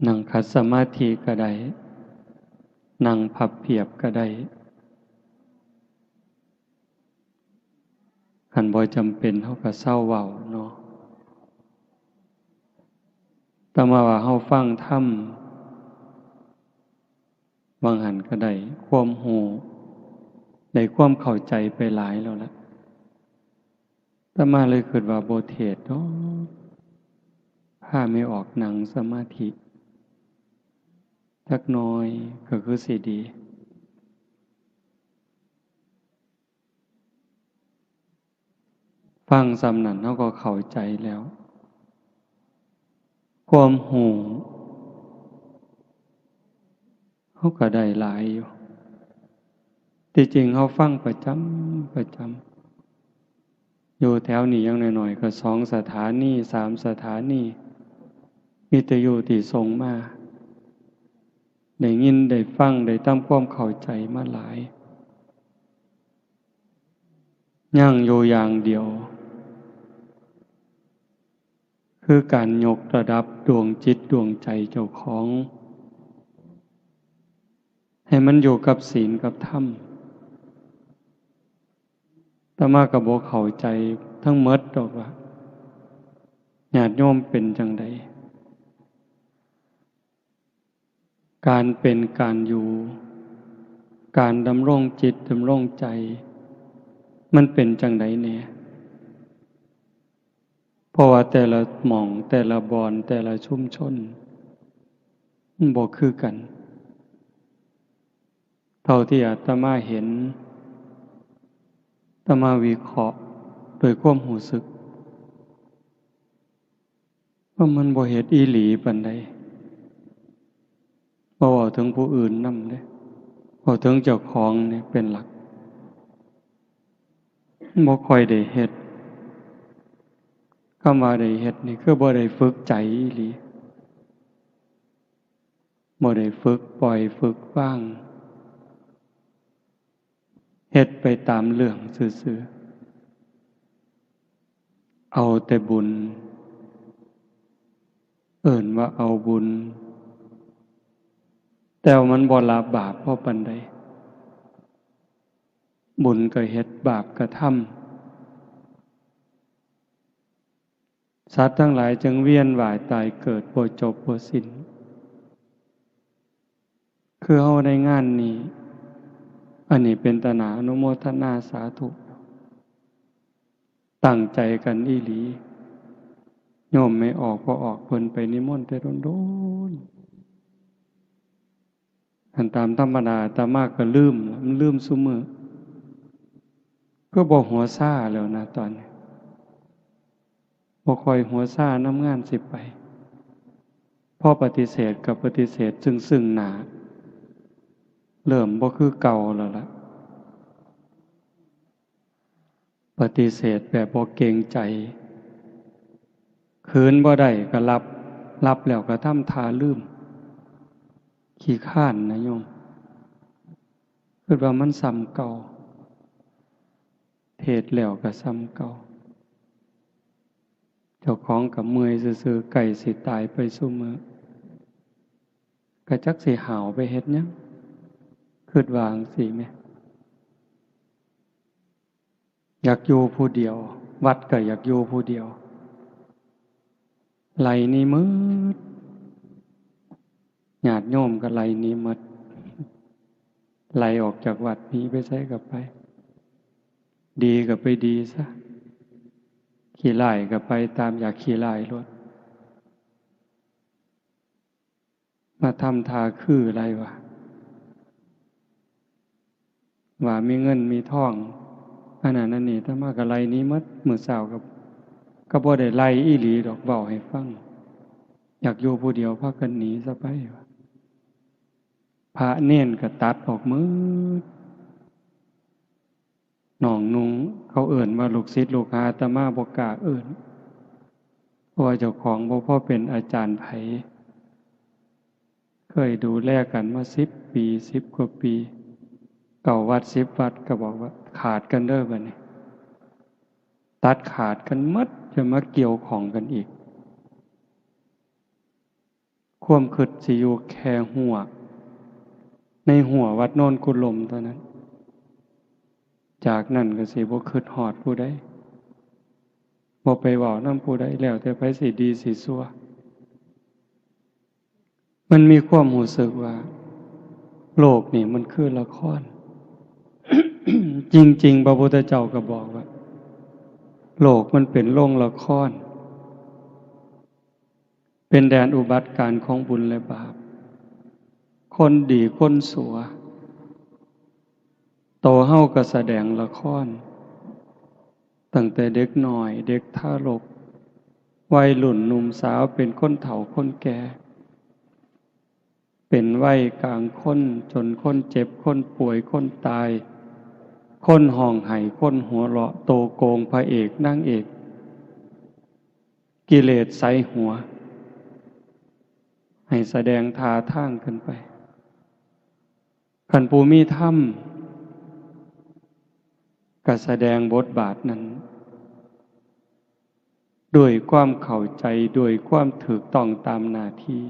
นั่งขัดสมาธิก็ได้นั่งพับเพียบก็ได้คันบ่จำเป็นเฮาก็เศร้าเว้าเนาะแต่มาว่าเฮาฟังธรรมบางหันก็ได้ความรู้ได้ความเข้าใจไปหลายแล้วล่ะแต่มาเลยคิดว่าบ่เทศน์เนาะพาไม่ออกนั่งสมาธิจักหน่อยก็คือสิดีฟังส่ำนั้นเฮาก็เข้าใจแล้วความรู้เฮาก็ได้หลายอยู่ที่จริงเฮาฟังประจำอยู่แถวนี้อย่างน้อยๆก็2สถานี3สถานีวิทยุที่ส่งมาได้ยินได้ฟังได้ทำความเข้าใจมาหลายยังอยู่อย่างเดียวคือการยกระดับดวงจิตดวงใจเจ้าของให้มันอยู่กับศีลกับธรรมอาตมาก็บ่เข้าใจทั้งหมดดอกว่าญาติโยมเป็นจังใดการเป็นการอยู่การดำรงจิตดำรงใจมันเป็นจังใดแน่เพราะว่าแต่ละหม่องแต่ละบอนแต่ละชุมชนมันบ่คือกันเท่าที่อาตมาเห็นอาตมาวิเคราะห์โดยความรู้สึกว่ามันบ่เฮ็ดอีหลีปานใดบ่เว้าถึงผู้อื่นนำเด้เว้าถึงเจ้าของนี่เป็นหลักบ่ค่อยได้เฮ็ดคำว่าได้เฮ็ดนี่คือบ่ได้ฝึกใจอีหลีบ่ได้ฝึกปล่อยฝึกวางเฮ็ดไปตามเรื่องซื่อๆเอาแต่บุญเอิ้นว่าเอาบุญแต่ว่ามันบ่ละบาปพอปานใดบุญก็เฮ็ดบาปก็ทำสัตว์ทั้งหลายจึงเวียนว่ายตายเกิดบ่จบบ่สิ้นคือเฮาได้งานนี้อันนี้เป็นตนาอนุโมทนาสาธุตั้งใจกันอีหลีโยมไม่ออกก็ออกเพิ่นไปนิมนต์แต่โดนๆอันตามธรรมดาอาตมาก็ลืมมันลืมซุมื้อก็บ่หัวซ่าแล้วนะตอนนี้บ่ค่อยหัวซ่านำงานสิไปพอปฏิเสธกับปฏิเสธซึ่งหน้าเริ่มบ่คือเก่าแล้วล่ะปฏิเสธแบบบ่เกรงใจคืนบ่ได้ก็รับแล้วก็ทำท่าลืมขี้คร้านนะโยมคิดว่ามันซ้ำเก่าเทศแล้วก็ซ้ำเก่าเจ้าของก็เมื่อยซื่อๆใกล้สิตายไปซุมื้อก็จักสิหาวไปเฮ็ดหยังคิดว่าจั่งซี้แหมอยากอยู่ผู้เดียววัดก็อยากอยู่ผู้เดียวไล่หนี้หมดญาติโยมก็ไล่หนี้หมดไล่ออกจากวัดหนีไปไสก็ไปดีก็ไปดีซะขี้ร้ายก็ไปตามอยากขี้ร้ายโลดมาทำท่าคืออะไรวะว่ามีเงินมีทองอันนั้นอันนี้ถ้ามาก็ไล่หนี้หมดมื้อเช้าก็บ่ได้ไล่อีหลีดอกเว้าให้ฟังอยากอยู่ผู้เดียวพากันหนีซะไปวะพระเณรก็ตัดออกหมดน้องนุ่งเขาเอิ้นว่าลูกศิษย์ลูกหาอาตมาบ่กล้าเอิ้นเพราะว่าเจ้าของบ่พอเป็นอาจารย์ไผเคยดูแลกันมา10 ปี10 กว่าปีเก่าวัด10 วัดก็บอกว่าขาดกันเด้อบัดนี้ตัดขาดกันหมดจะมาเกี่ยวข้องกันอีก ความคิดสิอยู่แค่หัวในหัววัดโนนกุลมเท่านั้นจากนั้นก็สิบ่คิดฮอดผู้ใดบ่ไปเว้านำผู้ใดแล้วแต่ไผสิดีสิชั่วมันมีความรู้สึกว่าโลกนี่มันคือละคร จริงๆพระพุทธเจ้าก็บอกว่าโลกมันเป็นโรงละครเป็นแดนอุบัติการของบุญและบาปคนดีคนสัวโตเฮาก็แสดงละครตั้งแต่เด็กน้อยเด็กทารกวัยรุ่นหนุ่มสาวเป็นคนเฒ่าคนแก่เป็นวัยกลางคนจนคนเจ็บคนป่วยคนตายคนห้องไห้คนหัวเราะโตโกงพระเอกนางเอกกิเลสใส่หัวให้แสดงท่าทางขึ้นไปคันผู้มีธรรมก็แสดงบทบาทนั้นด้วยความเข้าใจด้วยความถูกต้องตามหน้าที่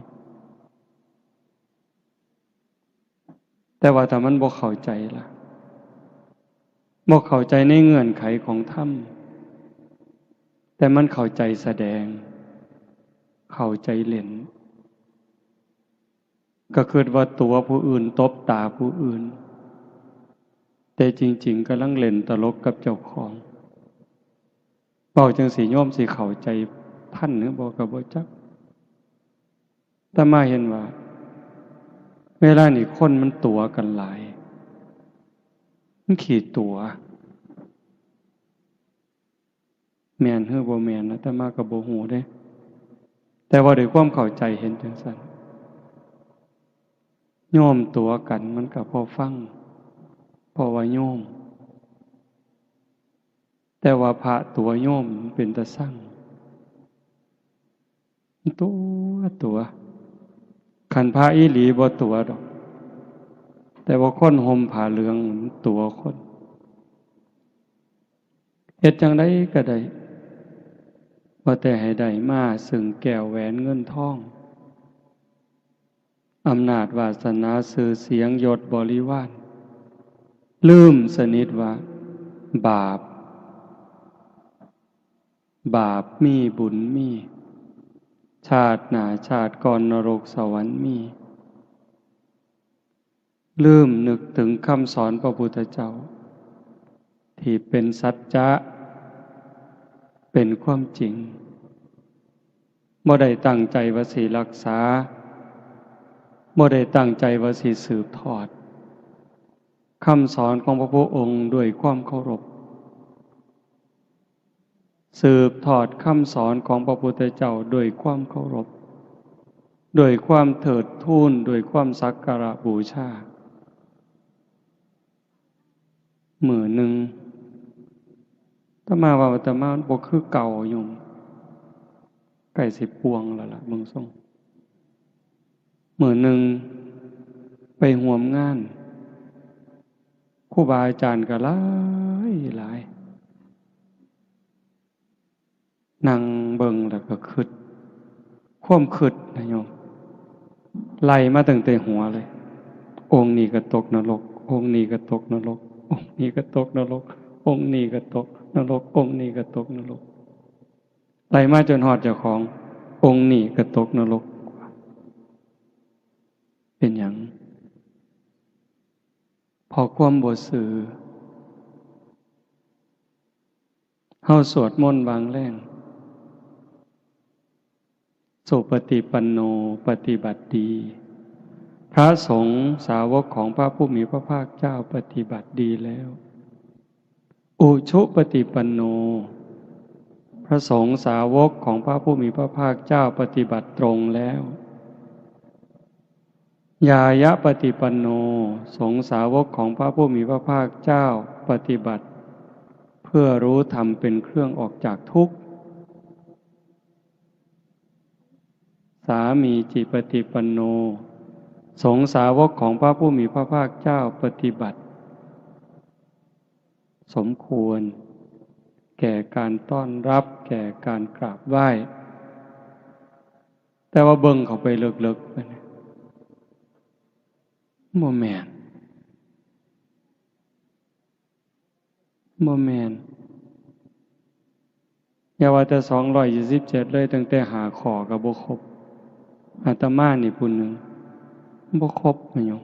แต่ว่าถ้ามันบ่เข้าใจล่ะบ่เข้าใจในเงื่อนไขของธรรมแต่มันเข้าใจแสดงเข้าใจเล่นก็คิดว่าตัวผู้อื่นตบตาผู้อื่นแต่จริงๆกำลังเล่นตลกกับเจ้าของเว้าจังสิโยมสิเข้าใจท่านหรือบ่ก็บ่จักแต่มาเห็นว่าเวลานี่คนมันตัวกันหลายมันขี้ตัวแม่นหรือบ่แม่นนะแต่มาก็บ่ฮู้เด้แต่ว่าด้วยความเข้าใจเห็นจังซั่นโยมตัวกันมันก็พอฟังเพราะว่าโยมแต่ว่าพระตัวโยมมันเป็นตาสั่งตัวคันพระอีหลีบ่ตัวดอกแต่ว่าคนห่มผ้าเหลืองมันตัวคนเฮ็ดจังได๋ก็ได้ว่าแต่ให้ได้มาซึ่งแก้วแหวนเงินทองอำนาจวาสนาชื่อเสียงยศบริวารลืมสนิทว่าบาปมีบุญมีชาติหน้าชาติก่อนนรกสวรรค์มีลืมนึกถึงคำสอนพระพุทธเจ้าที่เป็นสัจจะเป็นความจริงบ่ได้ตั้งใจว่าสิรักษาบ่ได้ตั้งใจว่าสิสืบทอดคำสอนของพระพุทธองค์ด้วยความเคารพสืบทอดคำสอนของพระพุทธเจ้าด้วยความเคารพด้วยความเถิดทูนด้วยความสักการะบูชามื้อหนึ่งอาตมาว่าอาตมาบ่คือเก่าอยู่ใกล้สิปวงแล้วล่ะเบิ่งทรงมื้อหนึ่งไปร่วมงานครูบาอาจารย์ก็หลายนั่งเบิ่งแล้วก็คิดความคิดนะโยมไล่มาตั้งแต่หัวเลยองค์นี้ก็ตกนรกองค์นี้ก็ตกนรกองค์นี้ก็ตกนรกองค์นี้ก็ตกนรกองค์นี้ก็ตกนรกไล่มาจนฮอดเจ้าขององค์นี้ก็ตกนรกเป็นหยังพอความบ่ซื่อเฮาสวดมนต์บางแรงสุปฏิปันโนปฏิบัติดีพระสงฆ์สาวกของพระผู้มีพระภาคเจ้าปฏิบัติดีแล้วอุชุปฏิปันโนพระสงฆ์สาวกของพระผู้มีพระภาคเจ้าปฏิบัติตรงแล้วยายะปฏิปันโนสงฆ์สาวกของพระผู้มีพระภาคเจ้าปฏิบัติเพื่อรู้ธรรมเป็นเครื่องออกจากทุกข์สามีจิปฏิปันโนสงฆ์สาวกของพระผู้มีพระภาคเจ้าปฏิบัติสมควรแก่การต้อนรับแก่การกราบไหว้ แต่ว่าเบิ่งเข้าไปลึกๆไปเนี่ยบ่แม่นบ่แม่นอย่าว่าแต่227เลยตั้งแต่หาข้อก็บ่ครบอาตมานี่ผู้หนึ่งบ่ครบแม่นหยัง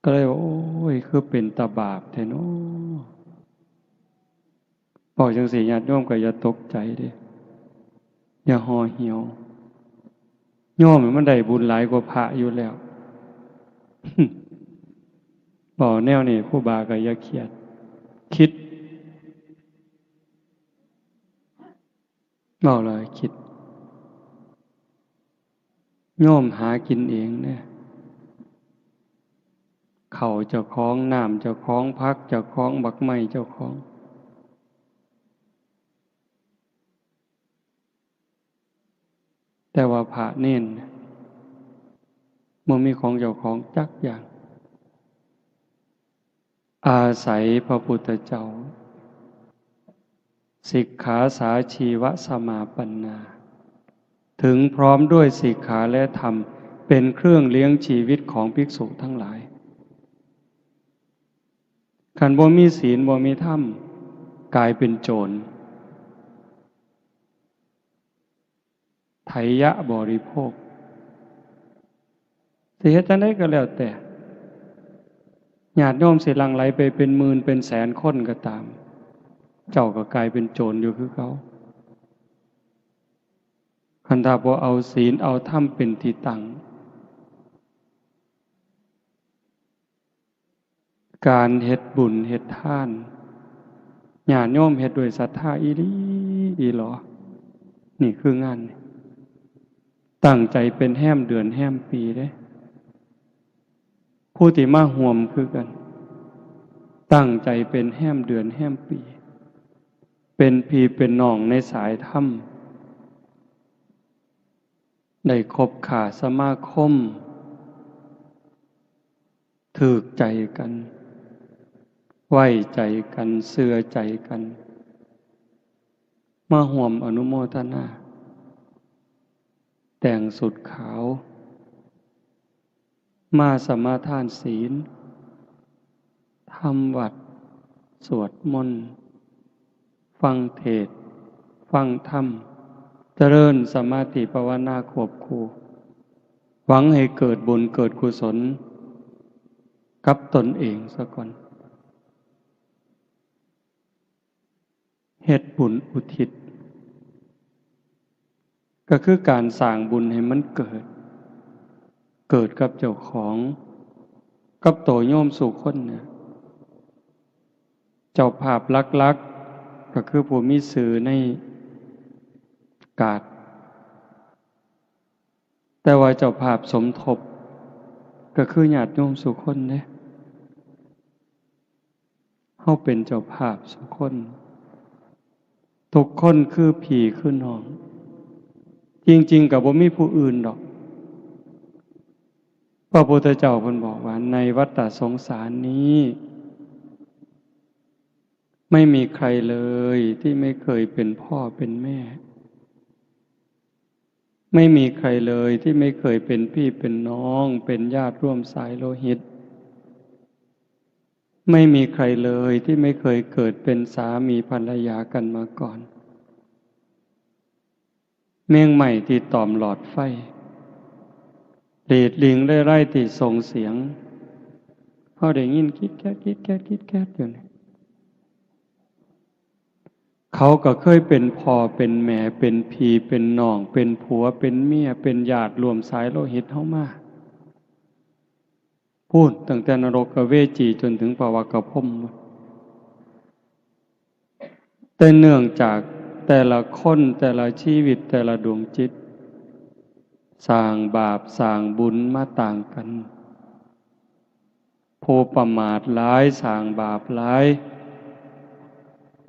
ก็เลยว่าโอ้ยคือเป็นตาบาปแท้เนาะบอกจังซี่ญาติโยมก็อย่าตกใจเด้อย่าห่อเหี่ยวโยมมันได้บุญหลายกว่าพระอยู่แล้ว บอกแนวนี้ครูบาก็อย่าเครียดคิดบอกเลยคิดโยมหากินเองเนี่ยเขาเจ้าของน้ำเจ้าของพักเจ้าของบักไม้เจ้าของแต่ว่าพระเน้นมันมีของเจ้าของจักอย่างอาศัยพระพุทธเจ้าสิกขาสาชีวสมาปันนาถึงพร้อมด้วยสิกขาและธรรมเป็นเครื่องเลี้ยงชีวิตของภิกษุทั้งหลายขันบ่มีศีลบ่มีธรรมกลายเป็นโจรไถยะบริโภคสิเฮ็ดจังได๋ก็แล้วแต่ญาติโยมสิหลั่งไหลไปเป็นหมื่นเป็นแสนคนก็ตามเจ้าก็กลายเป็นโจรอยู่คือเขาคันถ้าบ่เอาศีลเอาธรรมเป็นที่ตั้งการเฮ็ดบุญเฮ็ดทานญาติโยมเฮ็ดด้วยศรัทธาอีหลีอีหลอนี่คืองานตั้งใจเป็นแห้มเดือนแห้มปีเด้ผู้ที่มาห่วมคือกันตั้งใจเป็นแห้มเดือนแห้มปีเป็นพี่เป็นน้องในสายธรรมได้คบขาสมาคมถูกใจกันไว้ใจกันเชื่อใจกันมาห่วมอนุโมทนาแต่งสุดขาวมาสมาทานศีลทำวัดสวดมนต์ฟังเทศน์ฟังธรรมเจริญสมาธิภาวนาควบคู่หวังให้เกิดบุญเกิดกุศลกับตนเองซะก่อนเฮ็ดบุญอุทิศก็คือการสร้างบุญให้มันเกิดกับเจ้าของกับโตโยมสู่คนเนี่ยเจ้าภาพลักๆก็คือผู้มีสื่อในกาศแต่ว่าเจ้าภาพสมทบก็คือญาติโยมสู่คนเนี่ยเฮาเป็นเจ้าภาพสู่คนทุกคนคือพี่คือน้องจริงๆก็บ่มีผู้อื่นดอกพระพุทธเจ้าเพิ่นบอกว่าในวัฏสงสารนี้ไม่มีใครเลยที่ไม่เคยเป็นพ่อเป็นแม่ไม่มีใครเลยที่ไม่เคยเป็นพี่เป็นน้องเป็นญาติร่วมสายโลหิตไม่มีใครเลยที่ไม่เคยเกิดเป็นสามีภรรยากันมาก่อนเมี่ยงใหม่ที่ตอมหลอดไฟเดดลิงไร่ๆที่ส่งเสียงเขาได้ยินคิดแก๊ดอยู่นี่เขาก็เคยเป็นพ่อเป็นแม่เป็นพี่เป็นน้องเป็นผัวเป็นเมียเป็นญาติรวมสายโลหิตเฮามาพูดตั้งแต่นรกเวจีจนถึงภวกพรหมแต่เนื่องจากแต่ละคนแต่ละชีวิตแต่ละดวงจิตสร้างบาปสร้างบุญมาต่างกันผู้ประมาทหลายสร้างบาปหลาย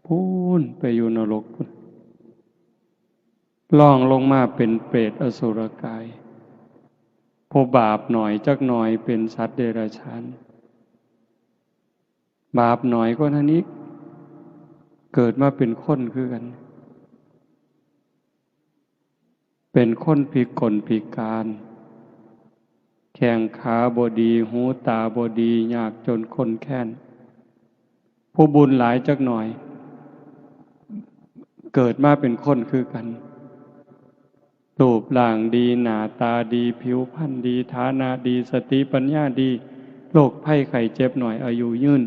พูนไปอยู่นรกพุ่นล่องลงมาเป็นเปรตอสุรกายผู้บาปหน่อยจักหน่อยเป็นสัตว์เดรัจฉานบาปหน่อยก็นั้นอีกเกิดมาเป็นคนคือกัน เป็นคนพิกลพิการแข้งขาบ่ดีหูตาบ่ดียากจนคนแค้นผู้บุญหลายจักหน่อยเกิดมาเป็นคนคือกันรูปร่างดีหน้าตาดีผิวพรรณดีฐานะดีสติปัญญาดีโรคภัยไข้เจ็บหน่อยอายุยืน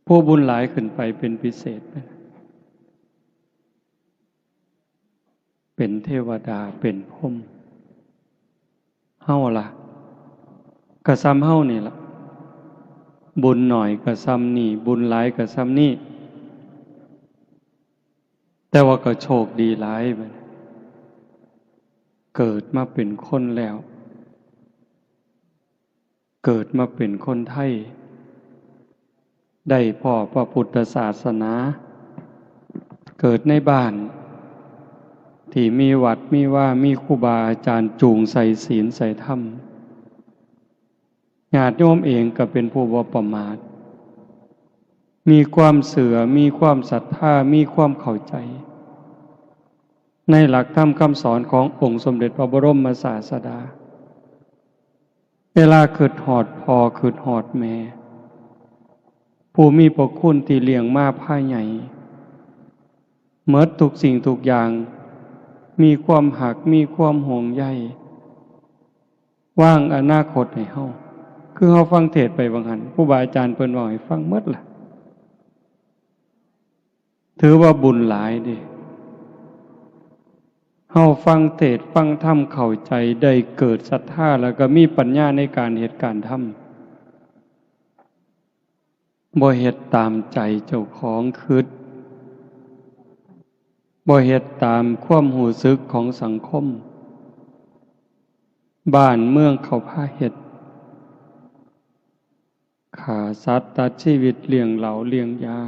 ผู้บุญหลายขึ้นไปเป็นพิเศษเป็นเทวดาเป็นพรหมเฮาล่ะกะซ้ำเฮานี่ล่ะบุญหน่อยกะซ้ำนี่บุญหลายกะซ้ำนี่แต่ว่าก็โชคดีหลายบัดเกิดมาเป็นคนแล้วเกิดมาเป็นคนไทยได้พ่อพระพุทธศาสนาเกิดในบ้านที่มีวัดมีว่ามีครูบาอาจารย์จูงใส่ศีลใส่ธรรมญาติโยมเองก็เป็นผู้บ่ประมาทมีความเสื่อมีความศรัทธามีความเข้าใจในหลักธรรมคำสอนขององค์สมเด็จพระบรมศาสดาเวลาคิดฮอดพ่อคิดฮอดแม่ผู้มีพระคุณที่เลี้ยงมาพ่ายใหญ่เมิดทุกสิ่งทุกอย่างมีความหักมีความห่วงใยว่างอนาคตให้เฮาคือเฮาฟังเทศน์ไปบางหันครูบาอาจารย์เพิ่นเว้าให้ฟังหมดล่ะถือว่าบุญหลายเด้เฮาฟังเทศน์ฟังธรรมเข้าใจได้เกิดศรัทธาแล้วก็มีปัญญาในการเฮ็ดการทำบ่เฮ็ดตามใจเจ้าของคิดบ่เฮ็ดตามความรู้สึกของสังคมบ้านเมืองเขาพาเฮ็ดฆ่าสัตว์ตัดชีวิตเลี้ยงเหล้าเลี้ยงยา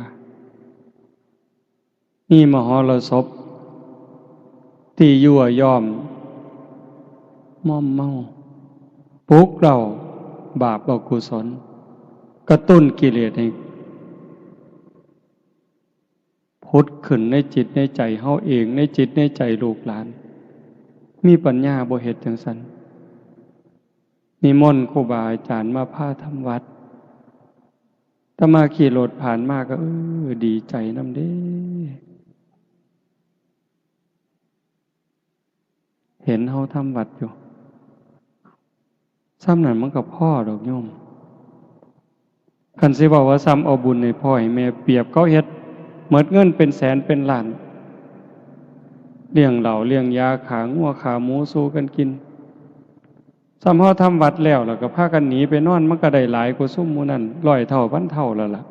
มีมหรสพที่ยั่วย้อมม่อมเมาปลุกเราบาปอกุศลกระตุ้นกิเลสให้พุทธขึ้นในจิตในใจเฮาเองในจิตในใจลูกหลานมีปัญญาบ่เฮ็ดจังซั่นนิมนต์ครูบาอาจารย์มาพาทำวัดถ้ามาขี่รถผ่านมาก็ดีใจนำเด้เห็นเฮาทำวัดอยู่ซ้ำนั้นมันก็พ่อดอกโยมคันสิบอกว่าซ้ำเอาบุญให้พ่อให้แม่เปรียบเขาเฮ็ดหมดเงินเป็นแสนเป็นล้านเลี้ยงเหล้าเลี้ยงยาขางัวขาหมูสู้กันกินซ้ำเฮาทำวัดแล้วก็พากันหนีไปนอนมันก็ได้หลายกว่าซุ่มหมู่นั้น100 เท่าพันเท่าแล้วล่ะ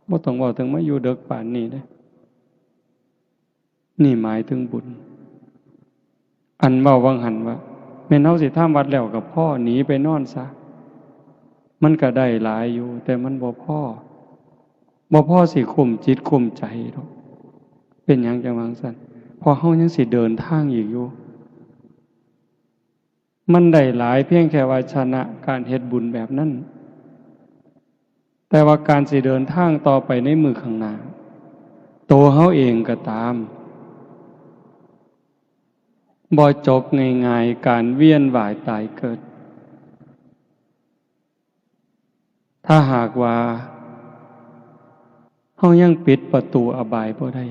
บ่ต้องเว้าถึงมาอยู่ดึกปานนี้เด้นี่หมายถึงบุญอันเว้าวังหันว่าแม่นเฮาสิทำวัดแล้วก็พ่อหนีไปนอนซะมันก็ได้หลายอยู่แต่มันบ่พอสิคุมจิตคุมใจดอกเป็นหยังจังว่าซั่นพอเฮายังสิเดินทางอีกอยู่มันได้หลายเพียงแค่ว่าชนะการเฮ็ดบุญแบบนั้นแต่ว่าการสิเดินทางต่อไปในมือข้างหน้าตัวเฮาเองก็ตามบ่จบง่ายๆการเวียนว่ายตายเกิดถ้าหากว่าเฮายังปิดประตูอบายบ่ได้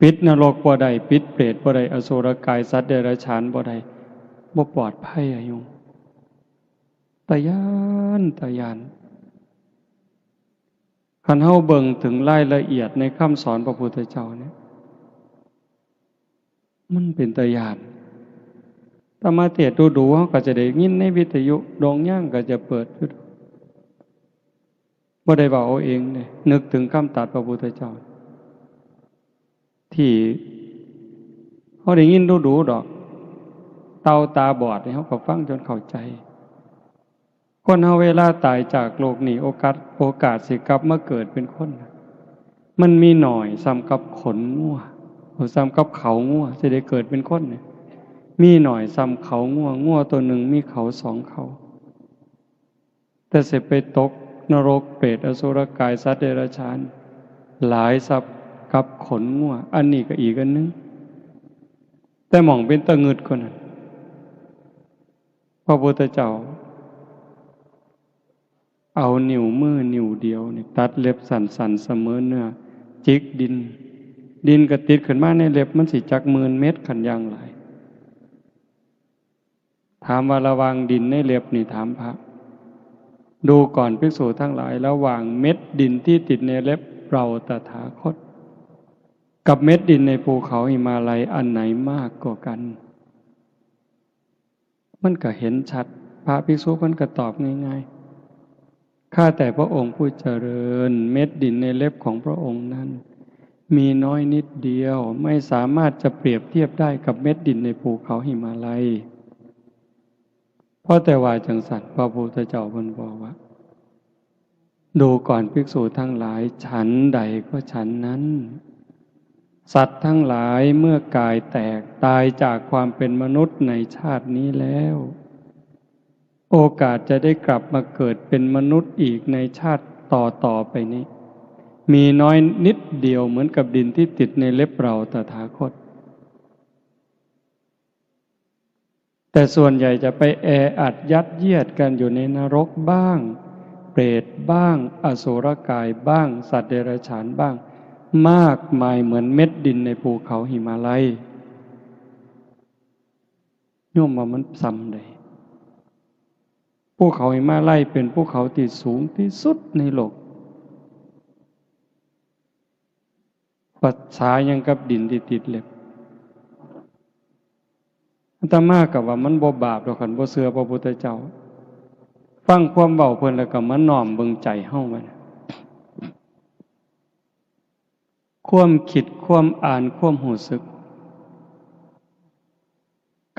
ปิดนรกบ่ได้ปิดเปรตบ่ได้อสุรกายสัตว์เดรัจฉานบ่ได้บ่ปลอดภัยอะโยมตะยานคันเฮาเบิ่งถึงรายละเอียดในคำสอนพระพุทธเจ้าเนี่ยมันเป็นตะยานถ้ามาเทศน์ดูๆเฮาก็จะได้ยินในวิทยุดงย่างก็จะเปิดอยู่บ่ได้เว้าเอาเองเด้นึกถึงคำตรัสพระพุทธเจ้าที่เฮาได้ยินดูๆดอกเต่าตาบอดนี่เฮาก็ฟังจนเข้าใจคนเฮาเวลาตายจากโลกนี้โอกาสสิกลับมาเกิดเป็นคนมันมีหน่อยซ้ำกับขนงัวซ้ำกับเขางัวสิได้เกิดเป็นคนเนี่ยมีหน่อยซ้ำเขางัวตัวหนึ่งมีเขา2 เขาแต่สิไปตกนรกเปรตอสุรกายสัตว์เดรัจฉานหลายสับ กับขนงัวอันนี้ก็อีกอันนึงแต่หม่องเป็นตะงึดคนนั้นพระพุทธเจ้าเอานิ้วมือนิ้วเดียวนี่ตัดเล็บสันๆเสมอเนื้อจิกดินก็ติดขึ้นมาในเล็บมันสิจัก10,000 เม็ดขันอย่างหลายถามว่าระวังดินในเล็บนี่ถามพระดูก่อนภิกษุทั้งหลายระหว่างเม็ดดินที่ติดในเล็บเราตถาคตกับเม็ดดินในภูเขาหิมาลัยอันไหนมากกว่ากันมันก็เห็นชัดพระภิกษุมันก็ตอบง่ายๆข้าแต่พระองค์ผู้เจริญเม็ดดินในเล็บของพระองค์นั้นมีน้อยนิดเดียวไม่สามารถจะเปรียบเทียบได้กับเม็ดดินในภูเขาหิมาลัยเพราะแต่ว่าจังสัตว์พระพุทธเจ้าเพิ่นบอกว่าดูก่อนภิกษุทั้งหลายฉันใดก็ฉันนั้นสัตว์ทั้งหลายเมื่อกายแตกตายจากความเป็นมนุษย์ในชาตินี้แล้วโอกาสจะได้กลับมาเกิดเป็นมนุษย์อีกในชาติต่อไปนี้มีน้อยนิดเดียวเหมือนกับดินที่ติดในเล็บเราตถาคตแต่ส่วนใหญ่จะไปแออัดยัดเยียดกันอยู่ในนรกบ้างเปรตบ้างอสุรกายบ้างสัตว์เดรัจฉานบ้างมากมายเหมือนเม็ดดินในภูเขาหิมาลัยโยมว่ามันซ้ำใดภูเขาหิมาลัยเป็นภูเขาที่สูงที่สุดในโลกปัจฉายังกับดินที่ติดเล็บอาตมากับว่ามันบ่บาปดอกคันบ่เชื่อพระพุทธเจ้าฟังความเว้าเพิ่นแล้วก็มาน้อมเบิ่งใจเฮามันความคิดความอ่านความรู้สึก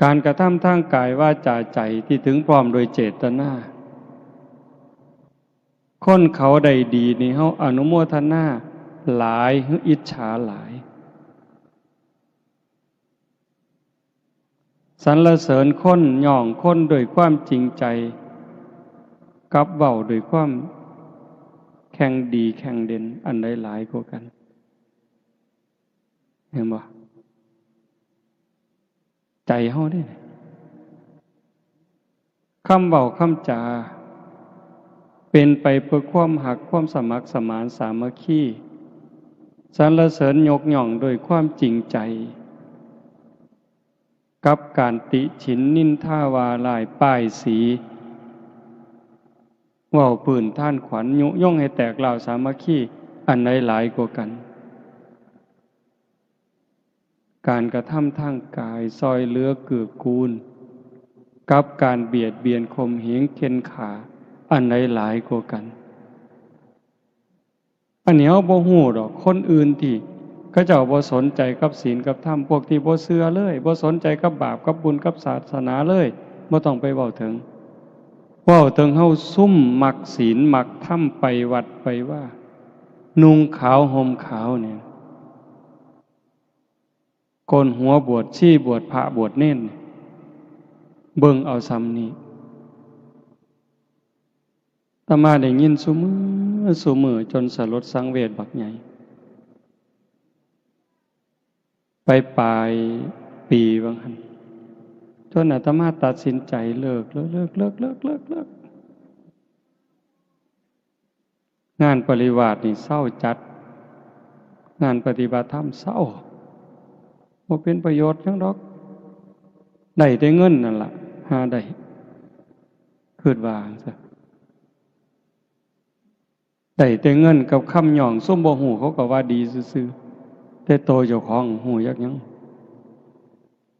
การกระทำทางกายวาจาใจที่ถึงพร้อมโดยเจตนาคนเขาได้ดีนี่เฮาอนุโมทนาหลายหรืออิจฉาหลายสรรเสริญคนย่องคนโดยความจริงใจกับเว้าโดยความแข่งดีแข่งเด่นอันใดหลายกว่ากันเห็นบ่ใจเฮาได้คำเว้าคำจาเป็นไปเพื่อความหักความสมัครสมานสามัคคีสรรเสริญยกย่องโดยความจริงใจกับการติฉินนินทาวาลายป้ายสีเว้าปืนท่านขวัญยุยงให้แตกเหล่าสามัคคีอันใดหลายกว่ากันการกระทำทางกายซอยเหลือเกื้อกูลกับการเบียดเบียนข่มเหงเข็นขาอันใดหลายกว่ากันอันนี้เฮาบ่ฮู้ดอกคนอื่นที่เขาเจ้าบ่สนใจกับศีลกับธรรมพวกที่บ่เชื่อเลยบ่สนใจกับบาปกับบุญกับศาสนาเลยบ่ต้องไปเว้าถึงเฮาซุ่มมักศีลมักธรรมไปวัดไปว่านุ่งขาวห่มขาวเนี่ยโกนหัวบวชชีบวชพระบวชเน้นเบิ่งเอาซ้ำนี้อาตมาได้ยินซุมื้อจนสลดสังเวชบักใหญ่ไปปลายปีบางหันจนอาตมาตัดสินใจเลิกงานปริวาสนี่เศร้าจัดงานปฏิบัติธรรมเศร้าบ่เป็นประโยชน์หยังดอกได้แต่เงินนั่นล่ะหาได้คิดว่าจังซั่นได้แต่เงินกับคำหย่องซุ่มบ่ฮู้เขาก็ว่าดีซื่อๆแต่โตเจ้าของฮู้จักหยัง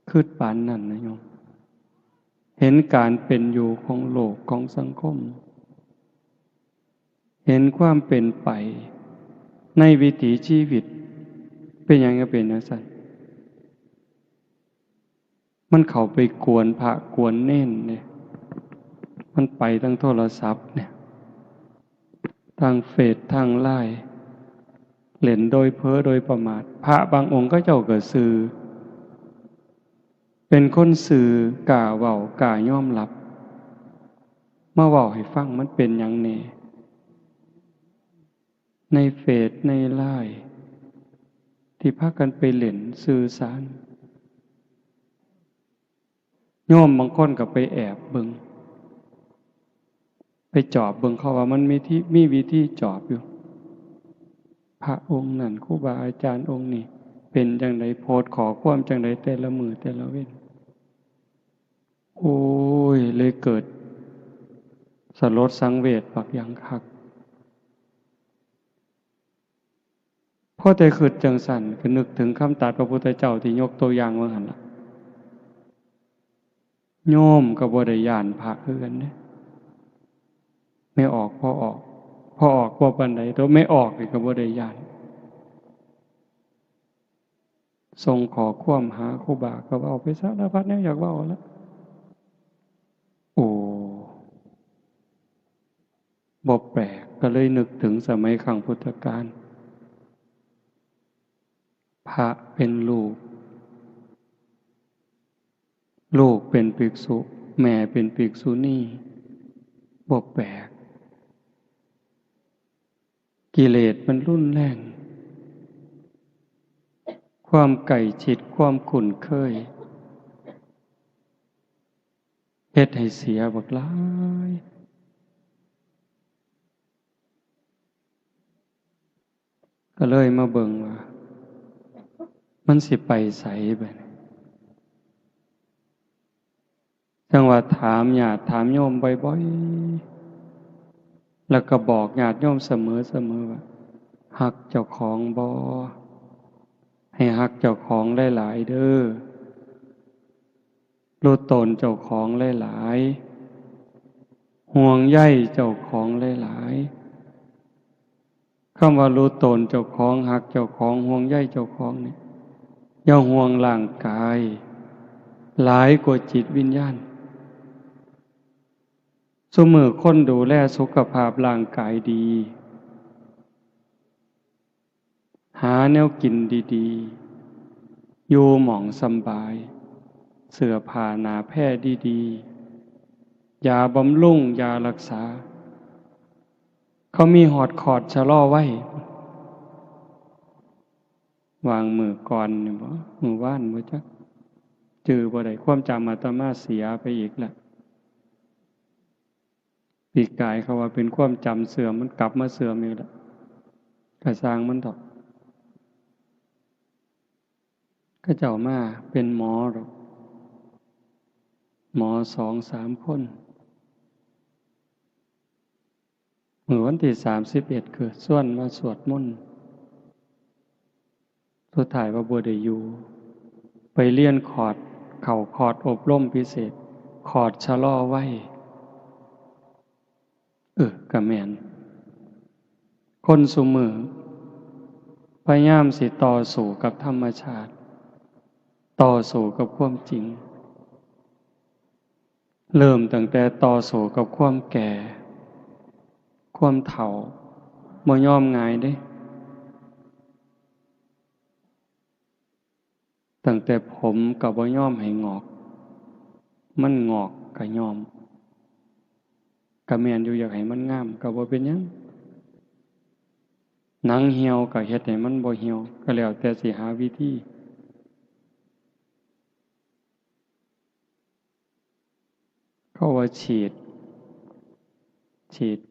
คิดปานนั้นนะโยมเห็นการเป็นอยู่ของโลกของสังคมเห็นความเป็นไปในวิถีชีวิตเป็นหยังก็เป็นจังซั่นมันเข้าไปกวนพระกวนเน้นเนี่ยมันไปทั้งโทรศัพท์เนี่ยทางเฟซทางไลน์เล่นโดยเพ้อโดยประมาทพระบางองค์ก็เจ้าก็สื่อเป็นคนสื่อกล้าเว้ากล้ายอมรับมาเว้าให้ฟังมันเป็นหยังแน่ในเฟซในไลน์ ที่พากันไปเล่นสื่อสารโยมบางคนก็ไปแอบเบิ่งไปจอบเบิ่งเขาว่ามันมีวิธีจอบอยู่พระองค์นั่นครูบาอาจารย์องค์นี้เป็นจังไดโพสต์ขอความจังไดแต่ละมือแต่ละเว้นโอ้ยเลยเกิดสลดสังเวชบักอย่างคักพอแต่คิดจังสั่นก็นึกถึงคำตรัสพระพุทธเจ้าที่ยกตัวอย่างว่าหั่นล่ะโยมก็บ่ได้ย้านพระคือกันเด้ไม่ออกพอออกบ่ปานใดตัวไม่ออกนี่ก็บ่ได้ย้านส่งขอความหาครูบาก็เว้าไปสารพัดแนวอยากเว้าแล้วโอ้บ่แปลกก็เลยนึกถึงสมัยครั้งพุทธกาลพระเป็นลูกเป็นภิกษุแม่เป็นภิกษุณีบ่แปลกกิเลสมันรุนแรงความไก่ฉิดความคุ้นเคยเฮ็ดให้เสียบักหลายก็เลยมาเบิ่งว่ามันสิไปไสบัดนี้จังว่าถามญาติถามโยมบ่อยๆแล้วก็บอกญาติโยมเสมอว่าฮักเจ้าของบ่ให้ฮักเจ้าของหลายๆเด้อรู้ตนเจ้าของหลายๆห่วงใยเจ้าของหลายๆคำว่ารู้ตนเจ้าของฮักเจ้าของห่วงใยเจ้าของนี่อย่าห่วงร่างกายหลายกว่าจิตวิญญาณซุมื้อคนดูแลสุขภาพร่างกายดีหาแนวกินดีๆอยู่หม่องสำบายเสื้อผ้าหนาแพร่ดีๆยาบำรุงยารักษาเขามีหอดคอร์ดชะลอไว้วางมือก่อนนี่บ่มือว่านบ่จักจือบ่ได้ความจำอาตมาเสียไปอีกแล้วปีกายเขาว่าเป็นความจำเสื่อมมันกลับมาเสื่อมอีกแล้วกระสร้างมันดอกก็เจ้ามาเป็นหมอหรอกหมอ2-3 คนเมื่อวันที่31คือส่วนมาสวดมนต์สุดท้ายว่าบ่ได้อยู่ไปเรียนเข้าคอร์สอบรมพิเศษคอร์สชะลอไว้ก็แม่นคนซุมื้อพยายามสิต่อสู้กับธรรมชาติต่อสู้กับความจริงเริ่มตั้งแต่ต่อสู้กับความแก่ความเฒ่าบ่ยอมง่ายเด้ตั้งแต่ผมก็บ่ยอมให้งอกมันงอกก็ยอมก็แม่นอยู่อยากให้มันงามก็บ่เป็นหยังหนังเหี่ยวก็เฮ็ดให้มันบ่เหี่ยวก็แล้วแต่สิหาวิธีเขาว่าฉีด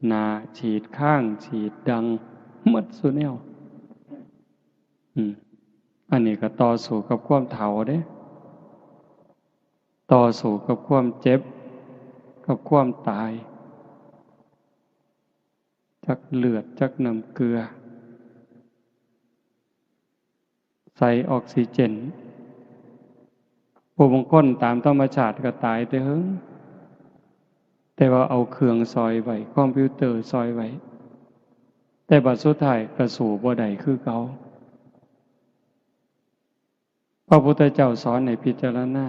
หน้าฉีดข้างฉีดดังหมดซุแนวอันนี้ก็ต่อสู้กับความเฒ่าเด้ต่อสู้กับความเจ็บกับความตายจักเลือดจักน้ำเกลือใส่ออกซิเจนผู้บางคนตามธรรมชาติก็ตายแต่เฮิงแต่ว่าเอาเครื่องซอยไว้คอมพิวเตอร์ซอยไว้แต่บัดสุดท้ายก็สู่บ่ได้คือเก่าพระพุทธเจ้าสอนให้พิจารณา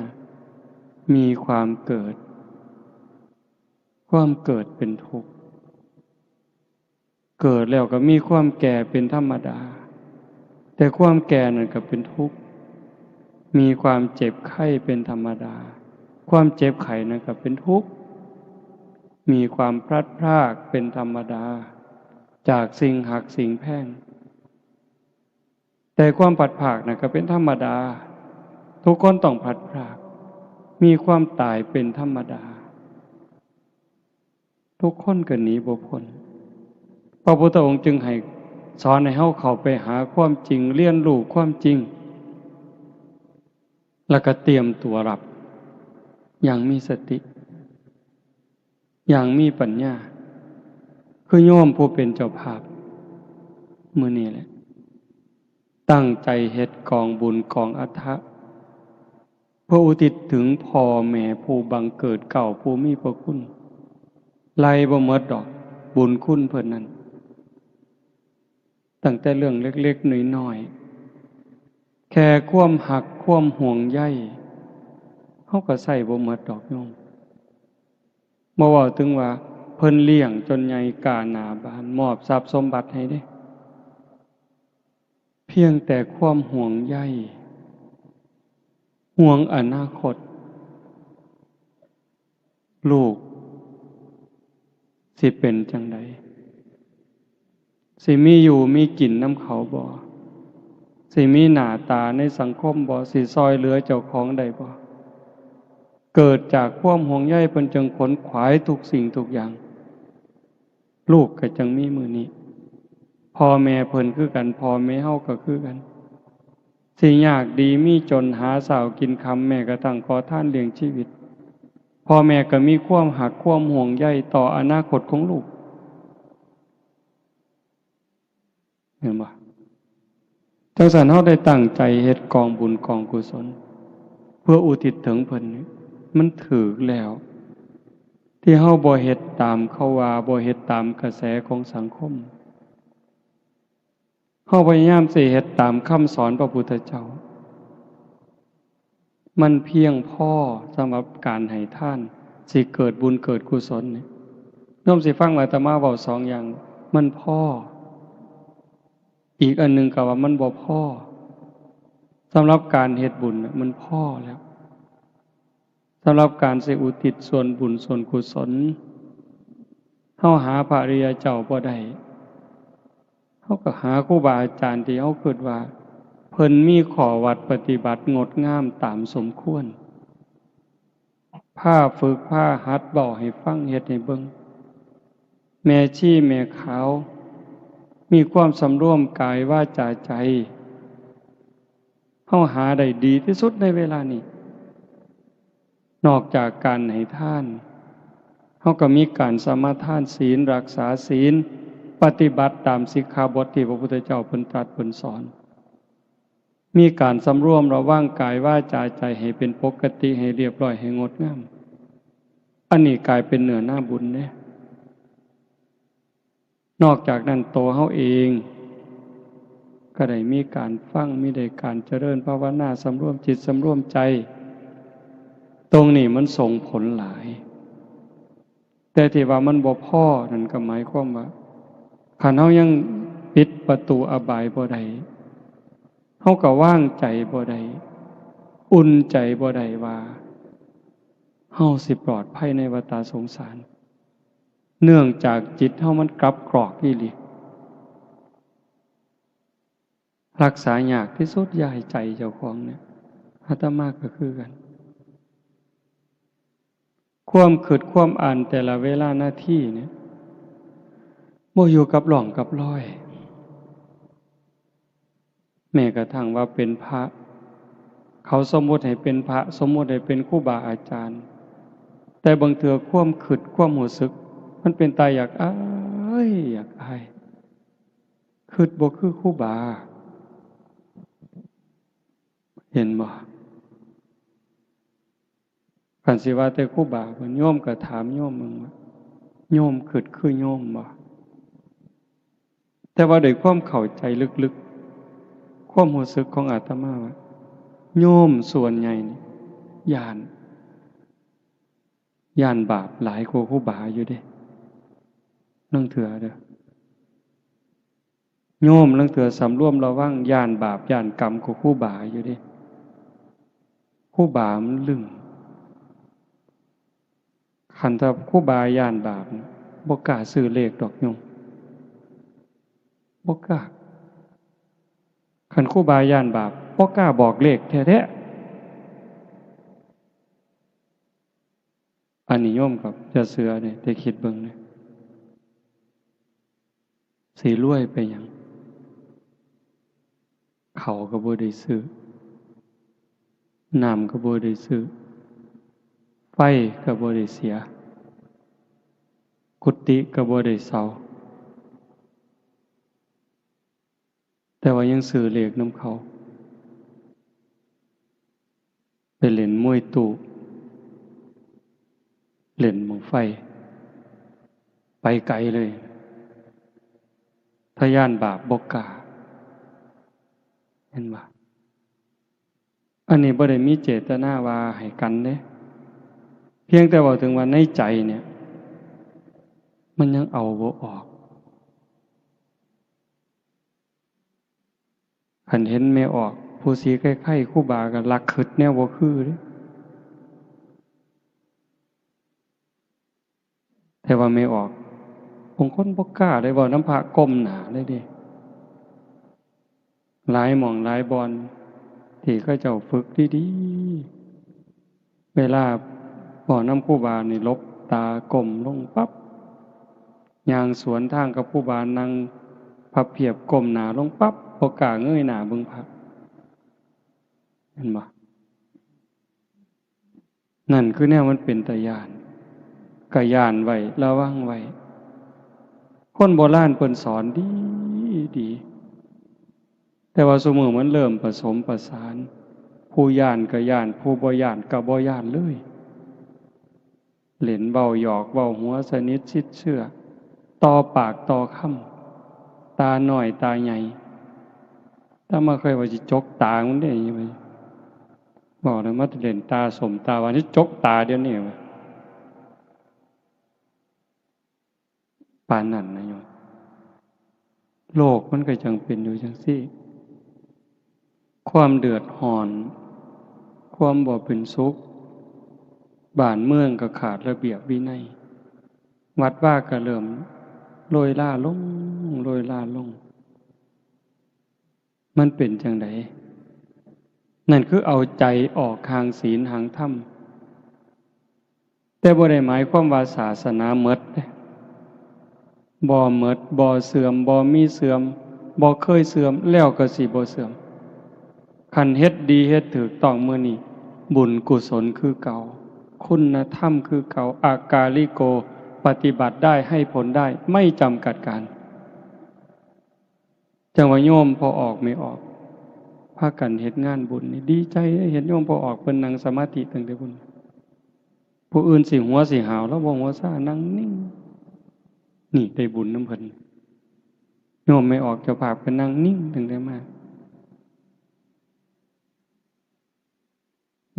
มีความเกิดเป็นทุกข์เกิดแล้วก็มีความแก่เป็นธรรมดาแต่ความแก่นั่นก็เป็นทุกข์มีความเจ็บไข้เป็นธรรมดาความเจ็บไข้นั่นก็เป็นทุกข์มีความพลัดพรากเป็นธรรมดาจากสิ่งหักสิ่งแพงแต่ แต่ความผัดผากนะก็เป็นธรรมดาทุกคนต้องผัดผากมีความตายเป็นธรรมดาทุกคนก็หนีบ่พ้นพระพุทธองค์จึงให้สอนให้เฮาเข้าไปหาความจริงเรียนรู้ความจริงแล้วก็เตรียมตัวรับอย่างมีสติอย่างมีปัญญาคือโยมผู้เป็นเจ้าภาพมื้อนี้แหละตั้งใจเฮ็ดกองบุญกองอทะเพื่ออุทิศถึงพ่อแม่ผู้บังเกิดเก่าผู้มีพระคุณไล่บ่หมดดอกบุญคุณเพิ่นนั้นตั้งแต่เรื่องเล็กๆน้อยๆแค่ความหักความห่วงใยเฮาก็ใช้บ่หมดดอกโยมบ่เว้าถึงว่าเพิ่นเลี้ยงจนใหญ่กล้าหน้าบานมอบทรัพย์สมบัติให้เด้เพียงแต่ความห่วงใยห่วงอนาคตลูกสิเป็นจังใดสิมีอยู่มีกินน้ำเขาบ่สิมีหน้าตาในสังคมบ่สิซอยเหลือเจ้าของได้บ่เกิดจากความห่วงใยเพิ่นจึงขนขวายทุกสิ่งทุกอย่างลูกก็จังมีมื้อนี้พ่อแม่เพิ่นคือกันพ่อแม่เฮาก็คือกันสิยากดีมีจนหาเช้ากินค่ำแม่ก็ตั้งขอทานเลี้ยงชีวิตพ่อแม่ก็มีความหักความห่วงใยต่ออนาคตของลูกเห็นบ่จังซั่นเฮาได้ตั้งใจเฮ็ดกองบุญกองกุศลเพื่ออุทิศถึงเพิ่นนี่มันถูกแล้วที่เฮาบ่เฮ็ดตามเขาว่าบ่เฮ็ดตามกระแสของสังคมเฮาพยายามสิเฮ็ดตามคำสอนพระพุทธเจ้ามันเพียงพอสำหรับการให้ทานสิเกิดบุญเกิดกุศลนี่โยมสิฟังอาตมาเว้า2อย่างมันพออีกอันหนึ่งก็ว่ามันบ่พอสำหรับการเฮ็ดบุญมันพอแล้วสำหรับการสิอุทิศส่วนบุญส่วนกุศลเฮาหาพระอริยเจ้าบ่ได้เฮาก็หาครูบาอาจารย์ที่เฮาคิดว่าเพิ่นมีข้อวัดปฏิบัติงดงามตามสมควรพาฝึกพาหัดเว้าให้ฟังเฮ็ดให้เบิ่งแม่ชีแม่ขาวมีความสำรวมกายวาจาใจเฮาหาได้ดีที่สุดในเวลานี้นอกจากการให้ทานเฮาก็มีการสมาทานศีลรักษาศีลปฏิบัติตามสิกขาบทที่พระพุทธเจ้าเพิ่นตรัสเพิ่นสอนมีการสำรวมระวังกายวาจาใจให้เป็นปกติให้เรียบร้อยให้งดงามอันนี้กลายเป็นเนื้อหน้าบุญเด้นอกจากนั้นตัวเฮาเองก็ได้มีการฟังมีได้การเจริญภาวนาสำรวมจิตสำรวมใจตรงนี้มันส่งผลหลายแต่ที่ว่ามันบ่พอนั่นก็หมายความว่าคันเฮายังปิดประตูอบายบ่ได้เฮาก็ว่างใจบ่ได้อุ่นใจบ่ได้ว่าเฮาสิปลอดภัยในวัฏสงสารเนื่องจากจิตเฮามันกลับกรอกอีหลีรักษายากที่สุดอย่าให้ใจเจ้าของเนี่ยอาตมาก็คือกันความคิดความอ่านแต่ละเวลาหน้าที่เนี่ยบ่อยู่กับหล่องกับลอยแม้กระทั่งว่าเป็นพระเขาสมมุติให้เป็นพระสมมุติให้เป็นครูบาอาจารย์แต่บางเทื่อความคิดความรู้สึกมันเป็นตาอยากอายอยากอายคิดบ่คือครูบาเห็นบ่คันสิว่าแต่ครูบาเพิ่นโยมก็ถามโยมมึงว่าโยมคิดคือโยมบ่แต่ว่าด้วยความเข้าใจลึกๆความรู้สึกของอาตมาว่าโยมส่วนใหญ่นี่ย้านบาปหลายกว่าครูบาอยู่เด้นั่งเถื่อเด้อโยมนั่งเถื่อสำรวมระวังย้านบาปย้านกรรมกว่าครูบาอยู่เด้ครูบามันลึงคันถ้าครูบาย้านบาปบ่กล้าซื้อเลขดอกโยมบ่กล้า คันครูบาย่านบาปบ่กล้าบอกเลขแท้ๆอันนิยมกับจะเสือเนี่ยได้คิดเบิ่งเนี่ยสิรวยไปหยังเขาก็บ่ได้ซื้อน้ำก็บ่ได้ซื้อไฟก็บ่ได้เสียกุฏิก็บ่ได้เซาแต่ว่ายังซื้อเลขนำเขาไปเล่นมวยตู้เล่นบั้งไฟไปไกลเลยถ้าย่านบาปบ่กล้าเห็นบ่อันนี้บ่ได้มีเจตนาว่าให้กันเด้เพียงแต่ว่าถึงว่าในใจเนี่ยมันยังเอาบ่ออกคันเห็นไม่ออกผู้สีใกล้ๆครูบาก็ลักขึดแนวบ่คือเด้แต่ว่าไม่ออกบางคนบ่กล้าได้เว้าน้ำพระก้มหน้าเลยเด้หลายหม่องหลายบอนที่เขาเจ้าฝึกดีๆเวลาบ่น้ำครูบานี่ลบตาก้มลงปั๊บย่างสวนทางกับครูบานั่งพับเพียบก้มหน้าลงปั๊บบ่กล้าเงยหน้าเบิ่งพระเห็นบ่นั่นคือแนวมันเป็นตาย้านก็ย้านไว้ระวังไว้คนโบราณเพิ่นสอนดีแต่ว่าซุมื้อมันเริ่มผสมประสานผู้ย้านก็ย้านผู้บ่ย้านก็บ่ย้านเลยเล่นเว้าหยอกเว้าหัวสนิทชิดเชื่อต่อปากต่อคำตาน้อยตาใหญ่ถ้ามาเคยว่าสิจกตามันได้ยังไงบอกเลยมาเล่นตาสมตาวันนี้จกตาเดี๋ยวนี้ปานนั้นนะโยมโลกมันก็จังเป็นอยู่จังซี่ความเดือดร้อน ความบ่เป็นสุขบ้านเมืองก็ขาดระเบียบวินัยวัดว่าก็เริ่มโรยล่าลงโรยล่าลงมันเป็นจังไดนั่นคือเอาใจออกทางศีลทางธรรมแต่บ่ได้หมายความว่าศาสนาหมดเด้บ่หมดบ่เสื่อมบ่มีเสื่อมบ่เคยเสื่อมแล้วก็สิบ่เสื่อมคันเฮ็ดดีเฮ็ดถูกต้องมื้อนี้บุญกุศลคือเก่าคุณธรรมคือเก่าอากาลิโกปฏิบัติได้ให้ผลได้ไม่จำกัดการจังว่าโยมพอออกไม่ออกพากันเฮ็ดงานบุญนี่ดีใจเห็นโยมพอออกเพิ่นนั่งสมาธิตั้งแต่บุญผู้อื่นสิหัวสิหาวแล้วบ่หัวซ่านั่งนิ่งนี่ได้บุญนำเพิ่นโยมไม่ออกเจ้าภาพก็นั่งนิ่งตั้งแต่มา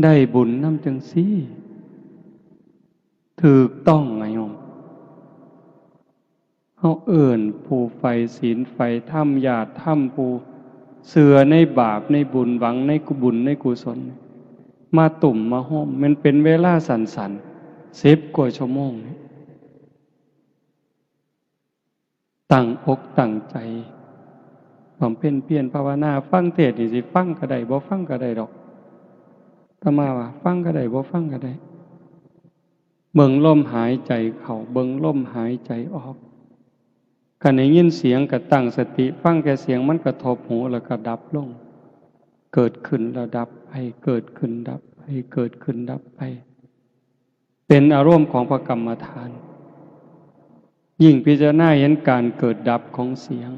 ได้บุญนำจังซี่ถูกต้องไงโยมเฮาเอิ้นผู้ใฝ่ศีลใฝ่ธรรมญาติธรรมผู้เชื่อในบาปในบุญหวังในกุบุญในกุศลมาตุ่มมาห้อมมันเป็นเวลาสั้นๆ10 กว่าชั่วโมงตั้งอกตั้งใจบำเพ็ญเพียรภาวนาฟังเทศน์นี่สิฟังก็ได้บ่ฟังก็ได้ดอกอาตมาว่าฟังก็ได้บ่ฟังก็ได้เบิ่งลมหายใจเข้าเบิ่งลมหายใจออกคันได้ยินเสียงก็ตั้งสติฟังแค่เสียงมันกระทบหูแล้วก็ดับลงเกิดขึ้นแล้วดับไปเกิดขึ้นดับไปเกิดขึ้นดับไปเป็นอารมณ์ของพระกรรมฐานยิ่งพิจารณาเห็นการเกิดดับของเสียง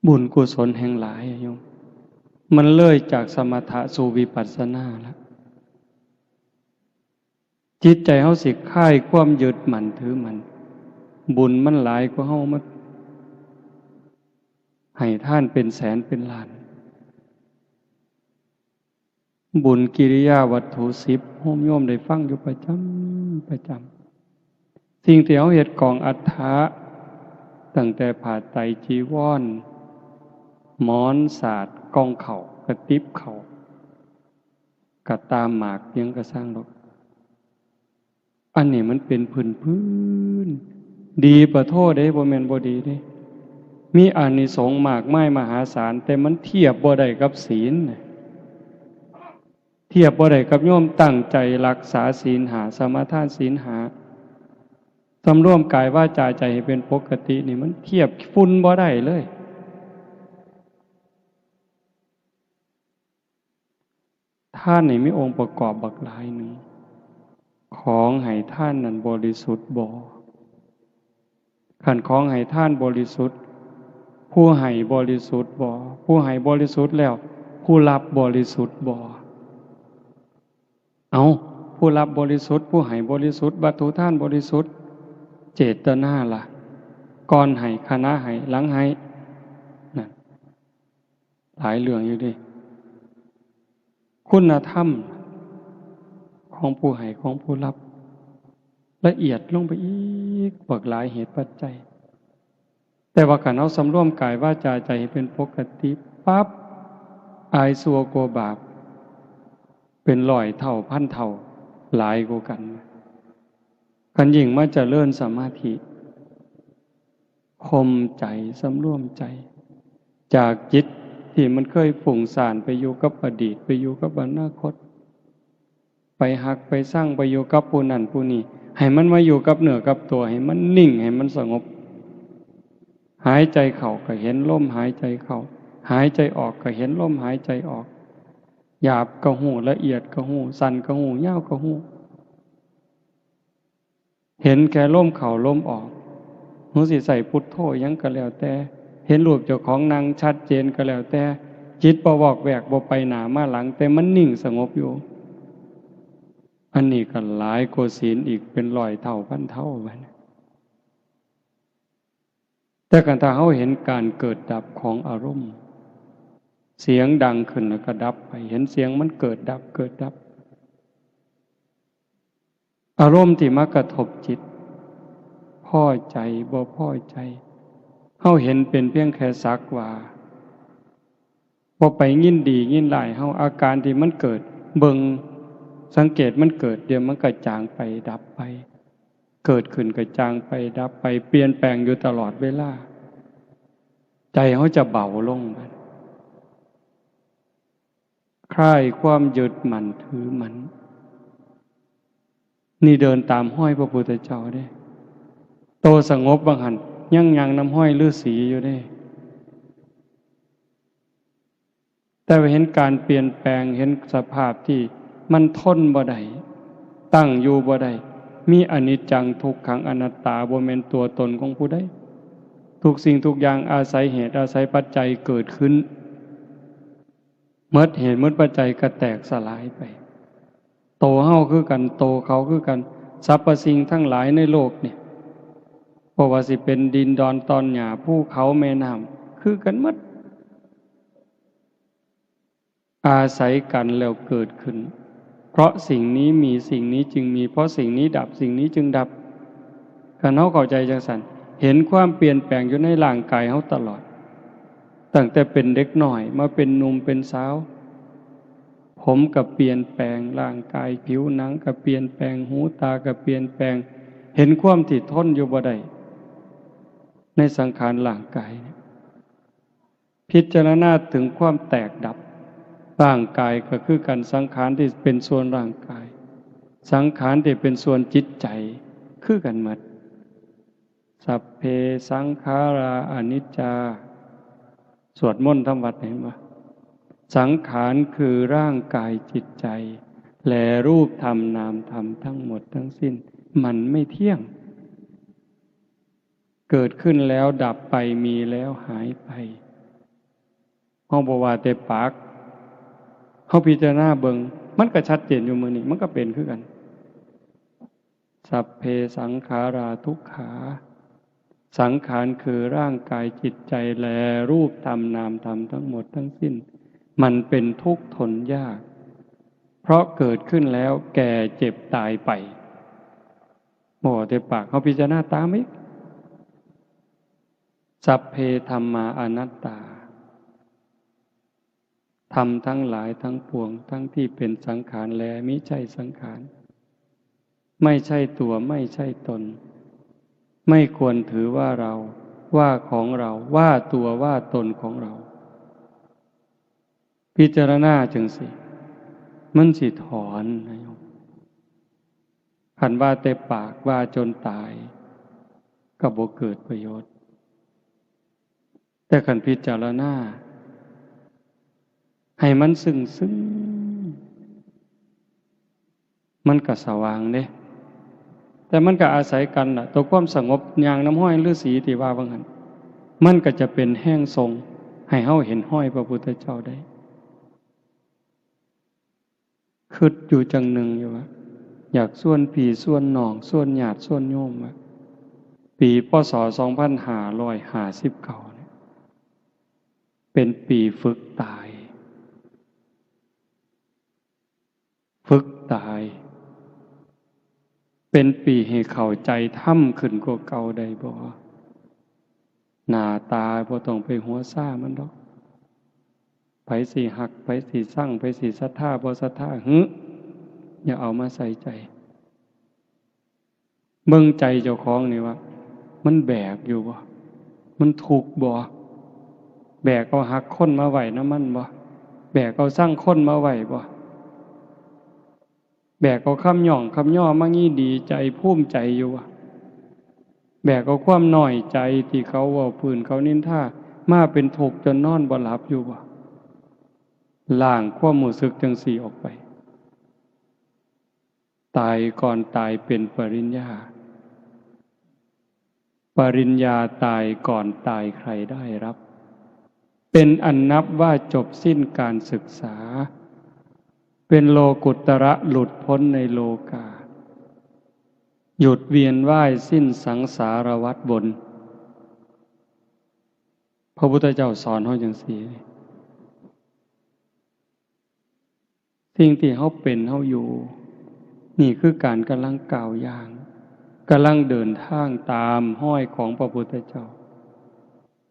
บุญกุศลแห่งหลายโยมมันเลยจากสมถะสู่วิปัสสนาแล้วจิตใจเฮาสิคลายความยึดมั่นถือมั่นบุญมันหลายกว่าเฮามาให้ท่านเป็นแสนเป็นล้านบุญกิริยาวัตถุ10โฮมโยมได้ฟังอยู่ประจำสิ่งที่เฮาเฮ็ดกองอัฏฐะตั้งแต่ผ้าไตรจีวรหมอนสาดกองเข่ากระติบเข่ากระตามหมากยังกระสร้างดอกอันนี้มันเป็นพื้นดีประโทษเด้บ่แม่นบ่ดีเด้ มีอานิสงส์มากมายมหาศาลแต่มันเทียบบ่ได้กับศีลเทียบบ่ได้กับโยมตั้งใจรักษาศีลหาสมาทานศีลหาสำรวมกายวาจาใจให้เป็นปกตินี่มันเทียบฝุ่นบ่ได้เลยท่านนี่มีองค์ประกอบบักหลายหนึ่งของให้ท่านนั้นบริสุทธิ์บ่ขันของให้ท่านบริสุทธิ์ผู้ให้บริสุทธิ์บ่ผู้ให้บริสุทธิ์แล้วผู้รับบริสุทธิ์บ่เอาผู้รับบริสุทธิ์ผู้ให้บริสุทธิ์วัตถุท่านบริสุทธิ์เจตนาล่ะก่อนให้คณะให้หลังให้นั่นหลายเรื่องอยู่ดิคุณธรรมของผู้ให้ของผู้รับละเอียดลงไปอีกบักหลายเหตุปัจจัยแต่ว่าการเอาสำรวมกายวาจาใจให้เป็นปกติปั๊บอายสัวกลัวบาปเป็นร้อยเท่าพันเท่าหลายกว่ากันยิ่งมาเจริญสมาธิข่มใจสำรวมใจจากจิตที่มันเคยฝุ่งซ่านไปอยู่กับอดีตไปอยู่กับอนาคตไปหักไปสร้างไปอยู่กับผู้นั้นผู้นี้ให้มันมาอยู่กับเนื้อกับตัวให้มันนิ่งให้มันสงบหายใจเข้าก็เห็นลมหายใจเข้าหายใจออกก็เห็นลมหายใจออกหยาบก็หูละเอียดก็หูสั่นก็หูยาวก็หูเห็นแค่ลมเข้าลมออกหูสิใส่พุทโธยังก็แล้วแต่เห็นรูปเจ้าของนางชัดเจนก็แล้วแต่จิตบ่วอกแวกบ่ไปหน้ามาหลังแต่มันนิ่งสงบอยู่อันนี้ก็หลายกว่าศีลอีกเป็นร้อยเท่าพันเท่าไปแต่กันถ้าเขาเห็นการเกิดดับของอารมณ์เสียงดังขึ้นแล้วก็ดับไปเห็นเสียงมันเกิดดับเกิดดับอารมณ์ที่มากระทบจิตพอใจบ่พอใจเขาเห็นเป็นเพียงแค่สักว่าบ่ไปยินดียินร้ายเขาอาการที่มันเกิดเบิ่งสังเกตมันเกิดเดี๋ยวมันก็จางไปดับไปเกิดขึ้นก็จางไปดับไปเปลี่ยนแปลงอยู่ตลอดเวลาใจเขาจะเบาลงไปคลายความยึดมั่นถือมั่นนี่เดินตามห้อยพระพุทธเจ้าได้โตสงบบางหันยังน้ำห้อยฤาษีอยู่ได้แต่เห็นการเปลี่ยนแปลงเห็นสภาพที่มันทนบ่ได้ตั้งอยู่บ่ได้มีอนิจจังทุกขังอนัตตาบ่แม่นตัวตนของผู้ใดทุกสิ่งทุกอย่างอาศัยเหตุอาศัยปัจจัยเกิดขึ้นเมื่อเหตุเมื่อปัจจัยก็แตกสลายไปโตเฮาคือกันโตเขาคือกันสรรพสิ่งทั้งหลายในโลกเนี่ยบ่ว่าสิเป็นดินดอนตอนหญ้าภูเขาแม่น้ำคือกันหมดอาศัยกันแล้วเกิดขึ้นเพราะสิ่งนี้มีสิ่งนี้จึงมีเพราะสิ่งนี้ดับสิ่งนี้จึงดับการเฮาเข้าใจจังซั่นเห็นความเปลี่ยนแปลงอยู่ในร่างกายเฮาตลอดตั้งแต่เป็นเด็กน้อยมาเป็นหนุ่มเป็นสาวผมก็เปลี่ยนแปลงร่างกายผิวหนังก็เปลี่ยนแปลงหูตาก็เปลี่ยนแปลงเห็นความที่ทนอยู่บ่ได้ในสังขารร่างกายพิจารณาถึงความแตกดับร่างกายก็คือการสังขารที่เป็นส่วนร่างกายสังขารที่เป็นส่วนจิตใจคือกันหมดสัพเพสังขาราอนิจจาสวดมนต์ทำวัดเห็นปะสังขารคือร่างกายจิตใจและรูปธรรมนามธรรมทั้งหมดทั้งสิ้นมันไม่เที่ยงเกิดขึ้นแล้วดับไปมีแล้วหายไปเฮาบ่ว่าแต่ปากเฮาพิจารณาเบิ่งมันก็ชัดเจนอยู่มื้อนี้มันก็เป็นคือกันสัพเพสังขาราทุกขาสังขารคือร่างกายจิตใจและรูปธรรมนามธรรมทั้งหมดทั้งสิ้นมันเป็นทุกข์ทนยากเพราะเกิดขึ้นแล้วแก่เจ็บตายไปบ่แต่ปากเขาพิจารณาตามอีกสัพเพธัมมาอนัตตาธรรมทั้งหลายทั้งปวงทั้งที่เป็นสังขารและมิใช่สังขารไม่ใช่ตัวไม่ใช่ตนไม่ควรถือว่าเรา ว่าของเราว่าตัวว่าตนของเราพิจารณาจังสิมันสิถอนนะโยมคันว่าแต่ปากว่าจนตายก็บ่เกิดประโยชน์แต่คันพิจารณาให้มันซึ้งมันก็สว่างเด้แต่มันก็อาศัยกันน่ะตัวความสงบอย่างน้ำห้อยฤาษีที่ว่าว่างั้นมันก็จะเป็นแห้งทรงให้เฮาเห็นห้อยพระพุทธเจ้าได้คิดอยู่จังหนึ่งอยู่ว่าอยากส่วนพี่ส่วนน้องส่วนญาติส่วนโยมว่าปีพ.ศ. 2559เนี่ยเป็นปีฝึกตายเป็นปีให้เข้าใจธรรมขึ้นกว่าเก่าได้บ่หน้าตาบ่ต้องไปหัวซ่ามันดอกไผสิหักไผสิสั่งไผสิศรัทธาบ่ศรัทธาอย่าเอามาใส่ใจเบิ่งใจเจ้าของนี่ว่ามันแบกอยู่บ่มันทุกข์บ่แบกเอาหักคนมาไว้นำมันบ่แบกเอาสร้างคนมาไว้บ่แบกเอาคำหย่องคำย่อมางี้ดีใจภูมิใจอยู่บ่แบกเอาความน้อยใจที่เขาเว้าพื้นเขานินทามาเป็นทุกข์จนนอนบ่หลับอยู่บ่ล้างความรู้สึกจังสี่ออกไปตายก่อนตายเป็นปริญญาตายก่อนตายใครได้รับเป็นอันนับว่าจบสิ้นการศึกษาเป็นโลกุตระหลุดพ้นในโลกาหยุดเวียนว่ายสิ้นสังสารวัฏบนพระพุทธเจ้าสอนเฮาจังซี่สิ่งที่เฮาเป็นเฮาอยู่นี่คือการกำลังก้าวย่างกำลังเดินทางตามห้อยของพระพุทธเจ้า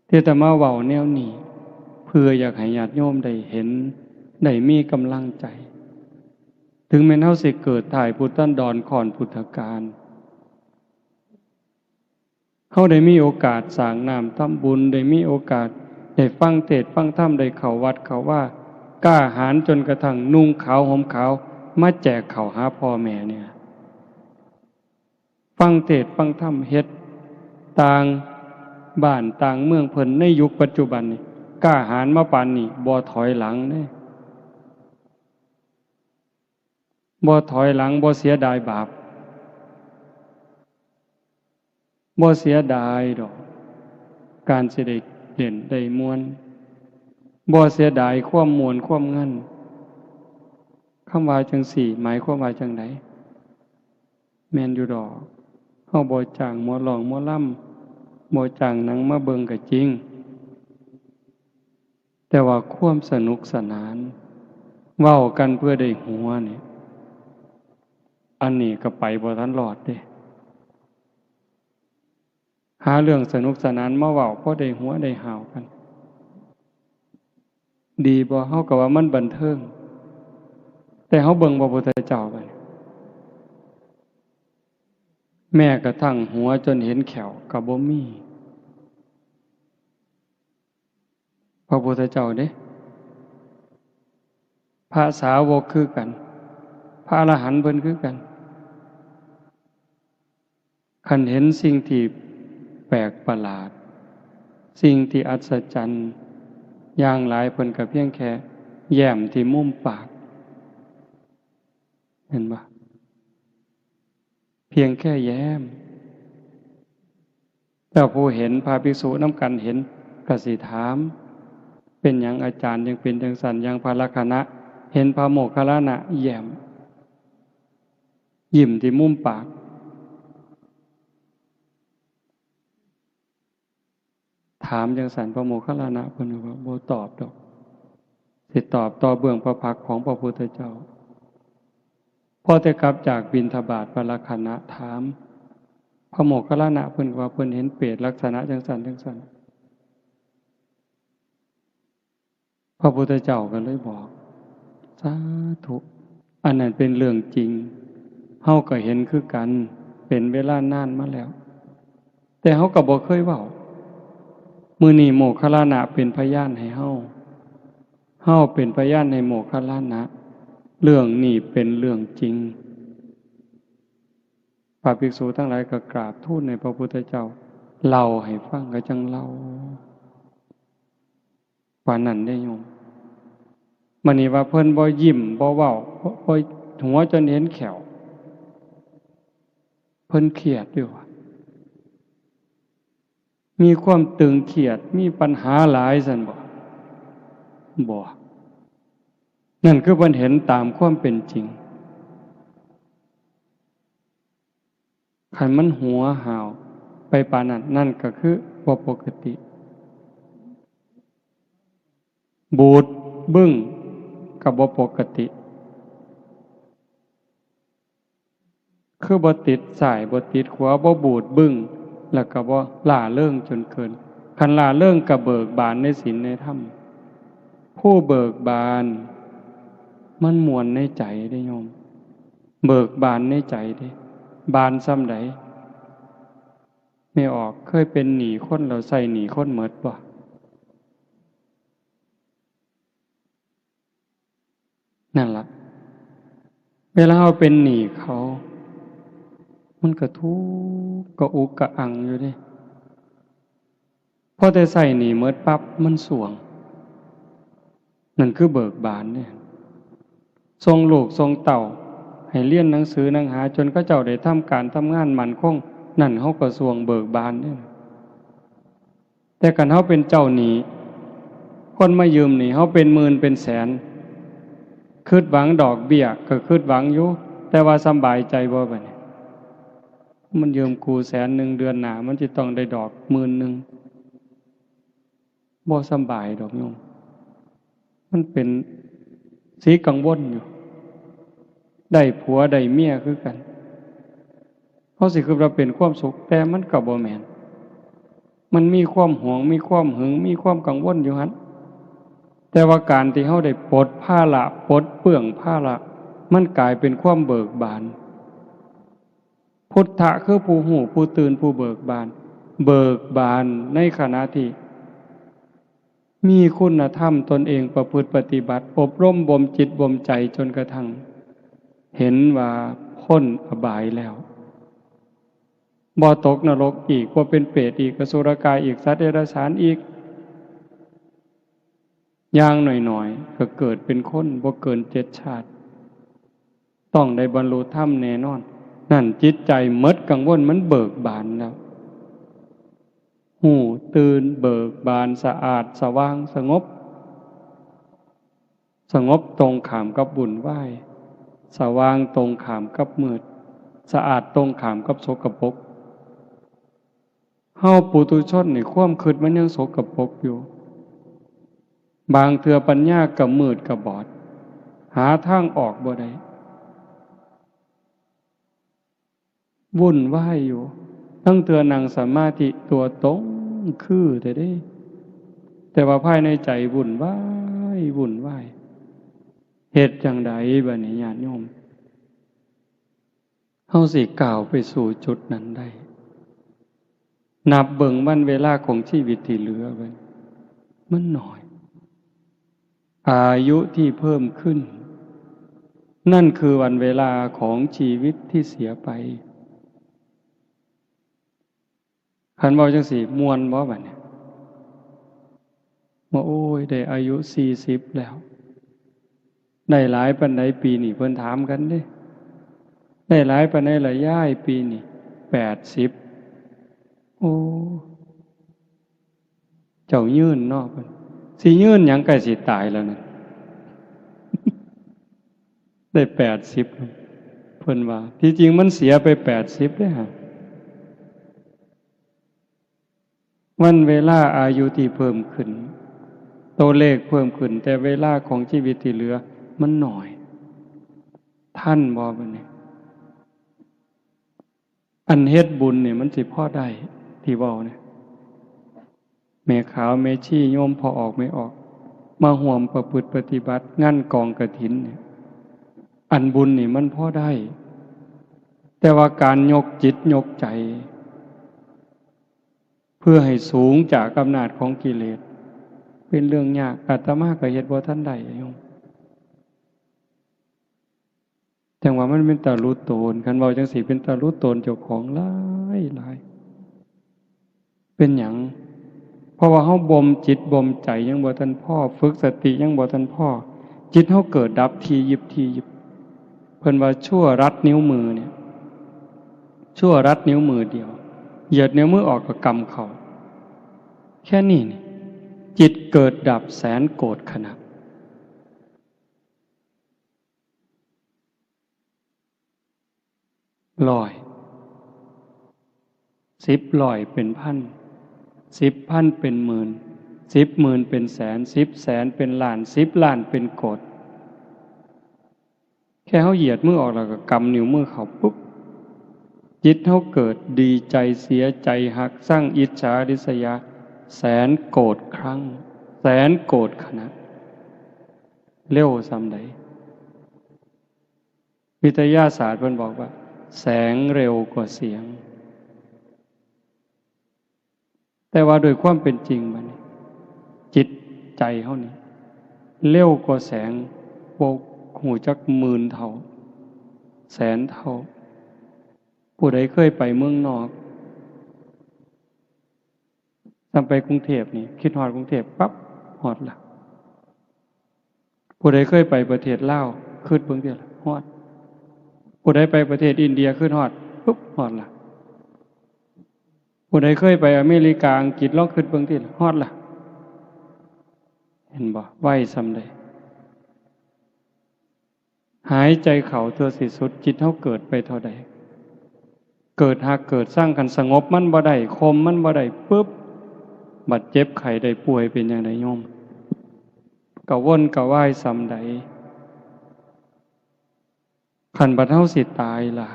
ที่อาตมาเว้าแนวนี้เพื่ออยากให้ญาติโยมได้เห็นได้มีกำลังใจถึงแม้เฮาสิเกิดถ่ายพุทธันดรก่อนพุทธกาลเฮาได้มีโอกาสสร้างน้ำทำบุญได้มีโอกาสได้ฟังเทศน์ฟังธรรมได้เข้าวัดเข้าว่ากล้าหาญจนกระทั่งนุ่งขาวห่มขาวมาแจกข้าวหาพ่อแม่เนี่ยฟังเทศน์ฟังธรรมเฮ็ดต่างบ้านต่างเมืองเพิ่นในยุคปัจจุบันนี่กล้าหาญมาปานนี้บ่ถอยหลังเด้บ่ถอยหลังบ่เสียดายบาปบ่เสียดายดอกการสิได้เด่นได้มวลบ่เสียดายความมวลความเงินคำว่าจังสี่หมายความว่าจังไดแม่นอยู่ดอกเฮาบ่จ้างหมอร้องหมอลำบ่จ้างหนังมาเบิ่งก็จริงแต่ว่าความสนุกสนานเว้ากันเพื่อได้หัวนี่อันนี้ก็ไปบ่ทันรอดเด้หาเรื่องสนุกสนานมาเว้าพอได้หัวได้หาวกันดีบ่เฮาก็ว่ามันบันเทิงแต่เฮาเบิ่งพระพุทธเจ้าไปแม้กระทั่งหัวจนเห็นแขวก็บ่มีพระพุทธเจ้าเด้พระสาวกคือกันพระอรหันต์เพิ่นคือกันคันเห็นสิ่งที่แปลกประหลาดสิ่งที่อัศจรรย์อย่างหลายเพิ่นก็เพียงแค่แย้มที่มุมปากเห็นบ่เพียงแค่แย้มแต่ผู้เห็นพระภิกษุนำกันเห็นก็สิถามเป็นหยังอาจารย์ยังเป็นจังซั่นอย่างพระลักขณะเห็นพระโมคคัลลานะแย้มยิ้มที่มุมปากถามจังซั่นพระโมคคัลลานะเพิ่นว่าบ่ตอบดอกสิตอบต่อเบื้องพระพักตร์ของพระพุทธเจ้าพอแต่กลับจากบิณฑบาตพระลักขณะถามพระโมคคัลลานะเพิ่นว่าเพิ่นเห็นเปรตลักษณะจังซั่นจังซั่นพระพุทธเจ้าก็เลยบอกสาธุอันนั้นเป็นเรื่องจริงเฮาก็เห็นคือกันเป็นเวลานานมาแล้วแต่เฮาก็บ่เคยเว้า มื้อนี้โมคคัลลานะเป็นพยานให้เฮาเป็นพยานในโมคคัลลานะเรื่องนี้เป็นเรื่องจริงพระภิกษุทั้งหลายก็กราบทูลในพระพุทธเจ้าเล่าให้ฟังก็จังเล่าว่านั้นได้โยมมื้อนี้ว่าเพิ่นบ่ยิ้มบ่เว้าบ่หัวจนเห็นแขวเพิ่นเครียดอยู่มีความตึงเครียดมีปัญหาหลายซั่นบ่นั่นคือเพิ่นเห็นตามความเป็นจริงคันมันหัวหาวไปปานนั้นนั่นก็คือบ่ปกติบูดบึ้งก็บ่ปกติคือบ่ติดสายบ่ติดขวาบ่บูดบึ้งแล้วก็บ่ล่าเริงจนเกินคันล่าเริงก็เบิกบานในศีลในธรรมผู้เบิกบานมันม่วนในใจได้โยมเบิกบานในใจเด้บานส่ำใดไม่ออกเคยเป็นหนี้คนแล้วใส่หนี้คนหมดบ่นั่นล่ะเวลาเราเป็นหนี้เขามันก็ทุกข์ก็อุกกะอังอยู่ดิพอแต่ใส่หนี้หมดปั๊บมันสวงนั่นคือเบิกบานเนี่ยทรงลูกทรงเต่าให้เรียนหนังสือหนังหาจนเขาเจ้าได้ทำการทำงานมั่นคงนั่นเฮาก็สวงเบิกบานเนี่ยแต่คันเฮาเป็นเจ้าหนี้คนมายืมหนี้เฮาเป็นหมื่นเป็นแสนคิดหวังดอกเบี้ยก็คิดหวังอยู่แต่ว่าสำบายใจบ่บัดนี้มันยืมกู100,000เดือนหน้ามันสิต้องได้ดอก10,000บ่สำบายดอกโยมมันเป็นสีกังวลอยู่ได้ผัวได้เมียคือกันเพราะสิคือเราเป็นความสุขแต่มันก็บ่แม่นมันมีความหวงมีความหึงมีความกังวลอยู่หั่นแต่ว่าการที่เฮาได้ปลดภาระปลดเปลื้องภาระมันกลายเป็นความเบิกบานพุทธะคือผู้หูผู้ตื่นผู้เบิกบานเบิกบานในขณะที่มีคุณธรรมตนเองประพฤติปฏิบัติอบรมบ่มจิตบ่มใจจนกระทั่งเห็นว่าพ้นอบายแล้วบ่ตกนรกอีกบ่เป็นเปรตอีกอสุรกายอีกสัตว์เดรัจฉานอีกอย่างหน่อยๆก็เกิดเป็นคนบ่เกิน7 ชาติต้องได้บรรลุธรรมแน่นอนนั่นจิตใจหมดกังวลมันเบิกบานแล้วหูตื่นเบิกบานสะอาดสว่างสงบตรงข้ามกับวุ่นวายสว่างตรงข้ามกับมืดสะอาดตรงข้ามกับสกปรกเฮาปุถุชนนี่ความคิดมันยังสกปรกอยู่บางเทื่อปัญญาก็มืดก็บอดหาทางออกบ่ได้วุ่นวายอยู่ตั้งเทื่อนั่งสมาธิตัวตรงคือแต่ว่าภายในใจวุ่นวายเหตุจังใดบัดนี้ญาติโยมเฮาสิก้าวไปสู่จุดนั้นได้นับเบิ่งวันเวลาของชีวิตที่เหลือไว้มันน้อยอายุที่เพิ่มขึ้นนั่นคือวันเวลาของชีวิตที่เสียไปคันเว้าจังซี่ม่วนบ่บัดนี้ว่าโอ้ยได้อายุ40แล้วได้หลายปานใดปีนี้เพิ่นถามกันเด้ได้หลายปานใดล่ะยายปีนี้80โอ้เจ้ายืนเนาะเพิ่นสิยืนหยังใกล้สิตายแล้วนั่นได้80เพิ่นว่าที่จริงมันเสียไป80เด้อฮะวันเวลาอายุที่เพิ่มขึ้นตัวเลขเพิ่มขึ้นแต่เวลาของชีวิตที่เหลือมันน้อยท่านบ่บัดนี้อันเฮ็ดบุญเนี่ยมันสิพอได้ที่เว้าเนี่ยแม่ขาวแม่ชีโยมพอออกไม่ออกมาร่วมประพฤติปฏิบัติงานกองกฐินเนี่ยอันบุญนี่มันพอได้แต่ว่าการยกจิตยกใจ เพื่อให้สูงจากอำนาจของกิเลสเป็นเรื่องยากอาตมาก็เฮ็ดบ่ทันได้โยมจังว่ามันเป็นตารู้ตนคันเว้าจังซี่เป็นตารู้ตนเจ้าของหลายหลายเป็นหยังเพราะว่าเฮาบ่มจิตบ่มใจยังบ่ทันพอฝึกสติยังบ่ทันพอจิตเฮาเกิดดับทียิบทียิบเพิ่นว่าชั่วรัดนิ้วมือเนี่ยชั่วรัดนิ้วมือเดียวเหยียดนิ้วมือออกก็กำเข้าแค่นี้นี่จิตเกิดดับแสนโกรธขณะร้อย10,000เป็นพัน10,000เป็นหมื่น10,000เป็นแสน10,000,000เป็นล้าน10,000,000เป็นโกรธแค่เขาเหยียดมือออกแล้วก็กำนิ้วมือเขาปุ๊บจิตเขาเกิดดีใจเสียใจหักสร้างอิจฉาริษยาแสนโกรธครั้งแสนโกรธขณะเร็วส่ำใดวิทยาศาสตร์เพิ่นบอกว่าแสงเร็วกว่าเสียงแต่ว่าโดยความเป็นจริงมันจิตใจเขานี่เร็วกว่าแสงโบกหูจักหมื่นเท่าแสนเท่าผู้ใดเคยไปเมืองนอกตามไปกรุงเทพนี่คิดฮอดกรุงเทพปั๊บฮอดละผู้ใดเคยไปประเทศลาวคิดเบิ่งเด้อล่ะฮอดผู้ใดไปประเทศอินเดียคิดฮอดปุ๊บฮอดละผู้ใดเคยไปอเมริกาอังกฤษลองคิดเบิ่งติฮอดละเห็นบ่ไวส่ำใดหายใจเข้าตัวสิสุดจิตเฮาเกิดไปเท่าใดเกิดหากเกิดสร้างกันสงบมันบ่ได้คมมันบ่ได้ปึ๊บบัดเจ็บไข้ได้ป่วยเป็นจังไดโยมกะวนกะวายส่ำใดคันบัดเฮาสิตายล่ะ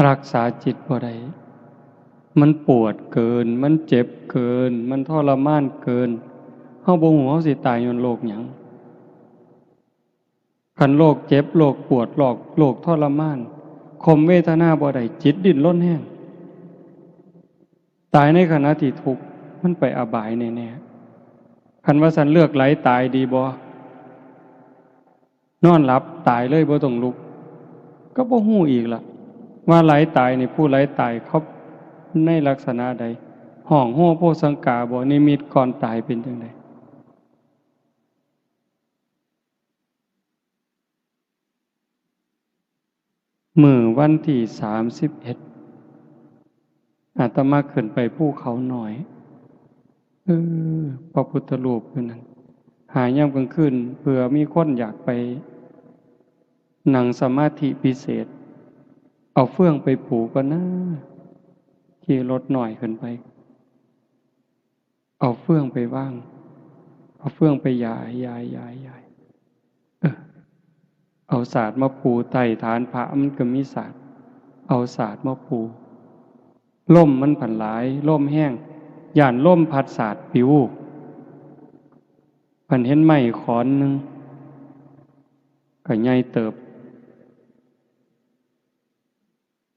รักษาจิตบ่ได้มันปวดเกินมันเจ็บเกินมันทรมานเกินเฮาบ่ฮู้เฮาสิตายย้อนโรคหยังคันโรคเจ็บโรคปวดโรคทรมานข่มเวทนาบ่ได้จิตดิ้นรนแรงตายในขณะที่ทุกข์มันไปอบายแน่ๆคันว่าสันเลือกไหลตายดีบ่นอนหลับตายเลยบ่ต้องลุกก็บ่ฮู้อีกล่ะว่าไหลตายนี่ผู้ไหลตายเขาในลักษณะใดห้องโหโพสังกาบ่นิมิตก่อนตายเป็นจังไดมื้อวันที่31อาตมาขึ้นไปภูเขาหน่อยพระพุทธรูปอยู่นั่นหายามกลางคืนเผื่อมีคนอยากไปนั่งสมาธิพิเศษเอาเฟื่องไปผูกก็นะขี่รถหน่อยขึ้นไปเอาเฟื่องไปว่างเอาเฟื่องไปยายเอาศาสตร์มาปูไต่ฐานพระมันก็มีศาสตร์เอาศาสตร์มาปูล่มมันผันหลายล่มแห้งย่านล่มพัดศาสตร์ปิวผันเห็นไม้ขอนหนึ่งก็ใหญ่เติบ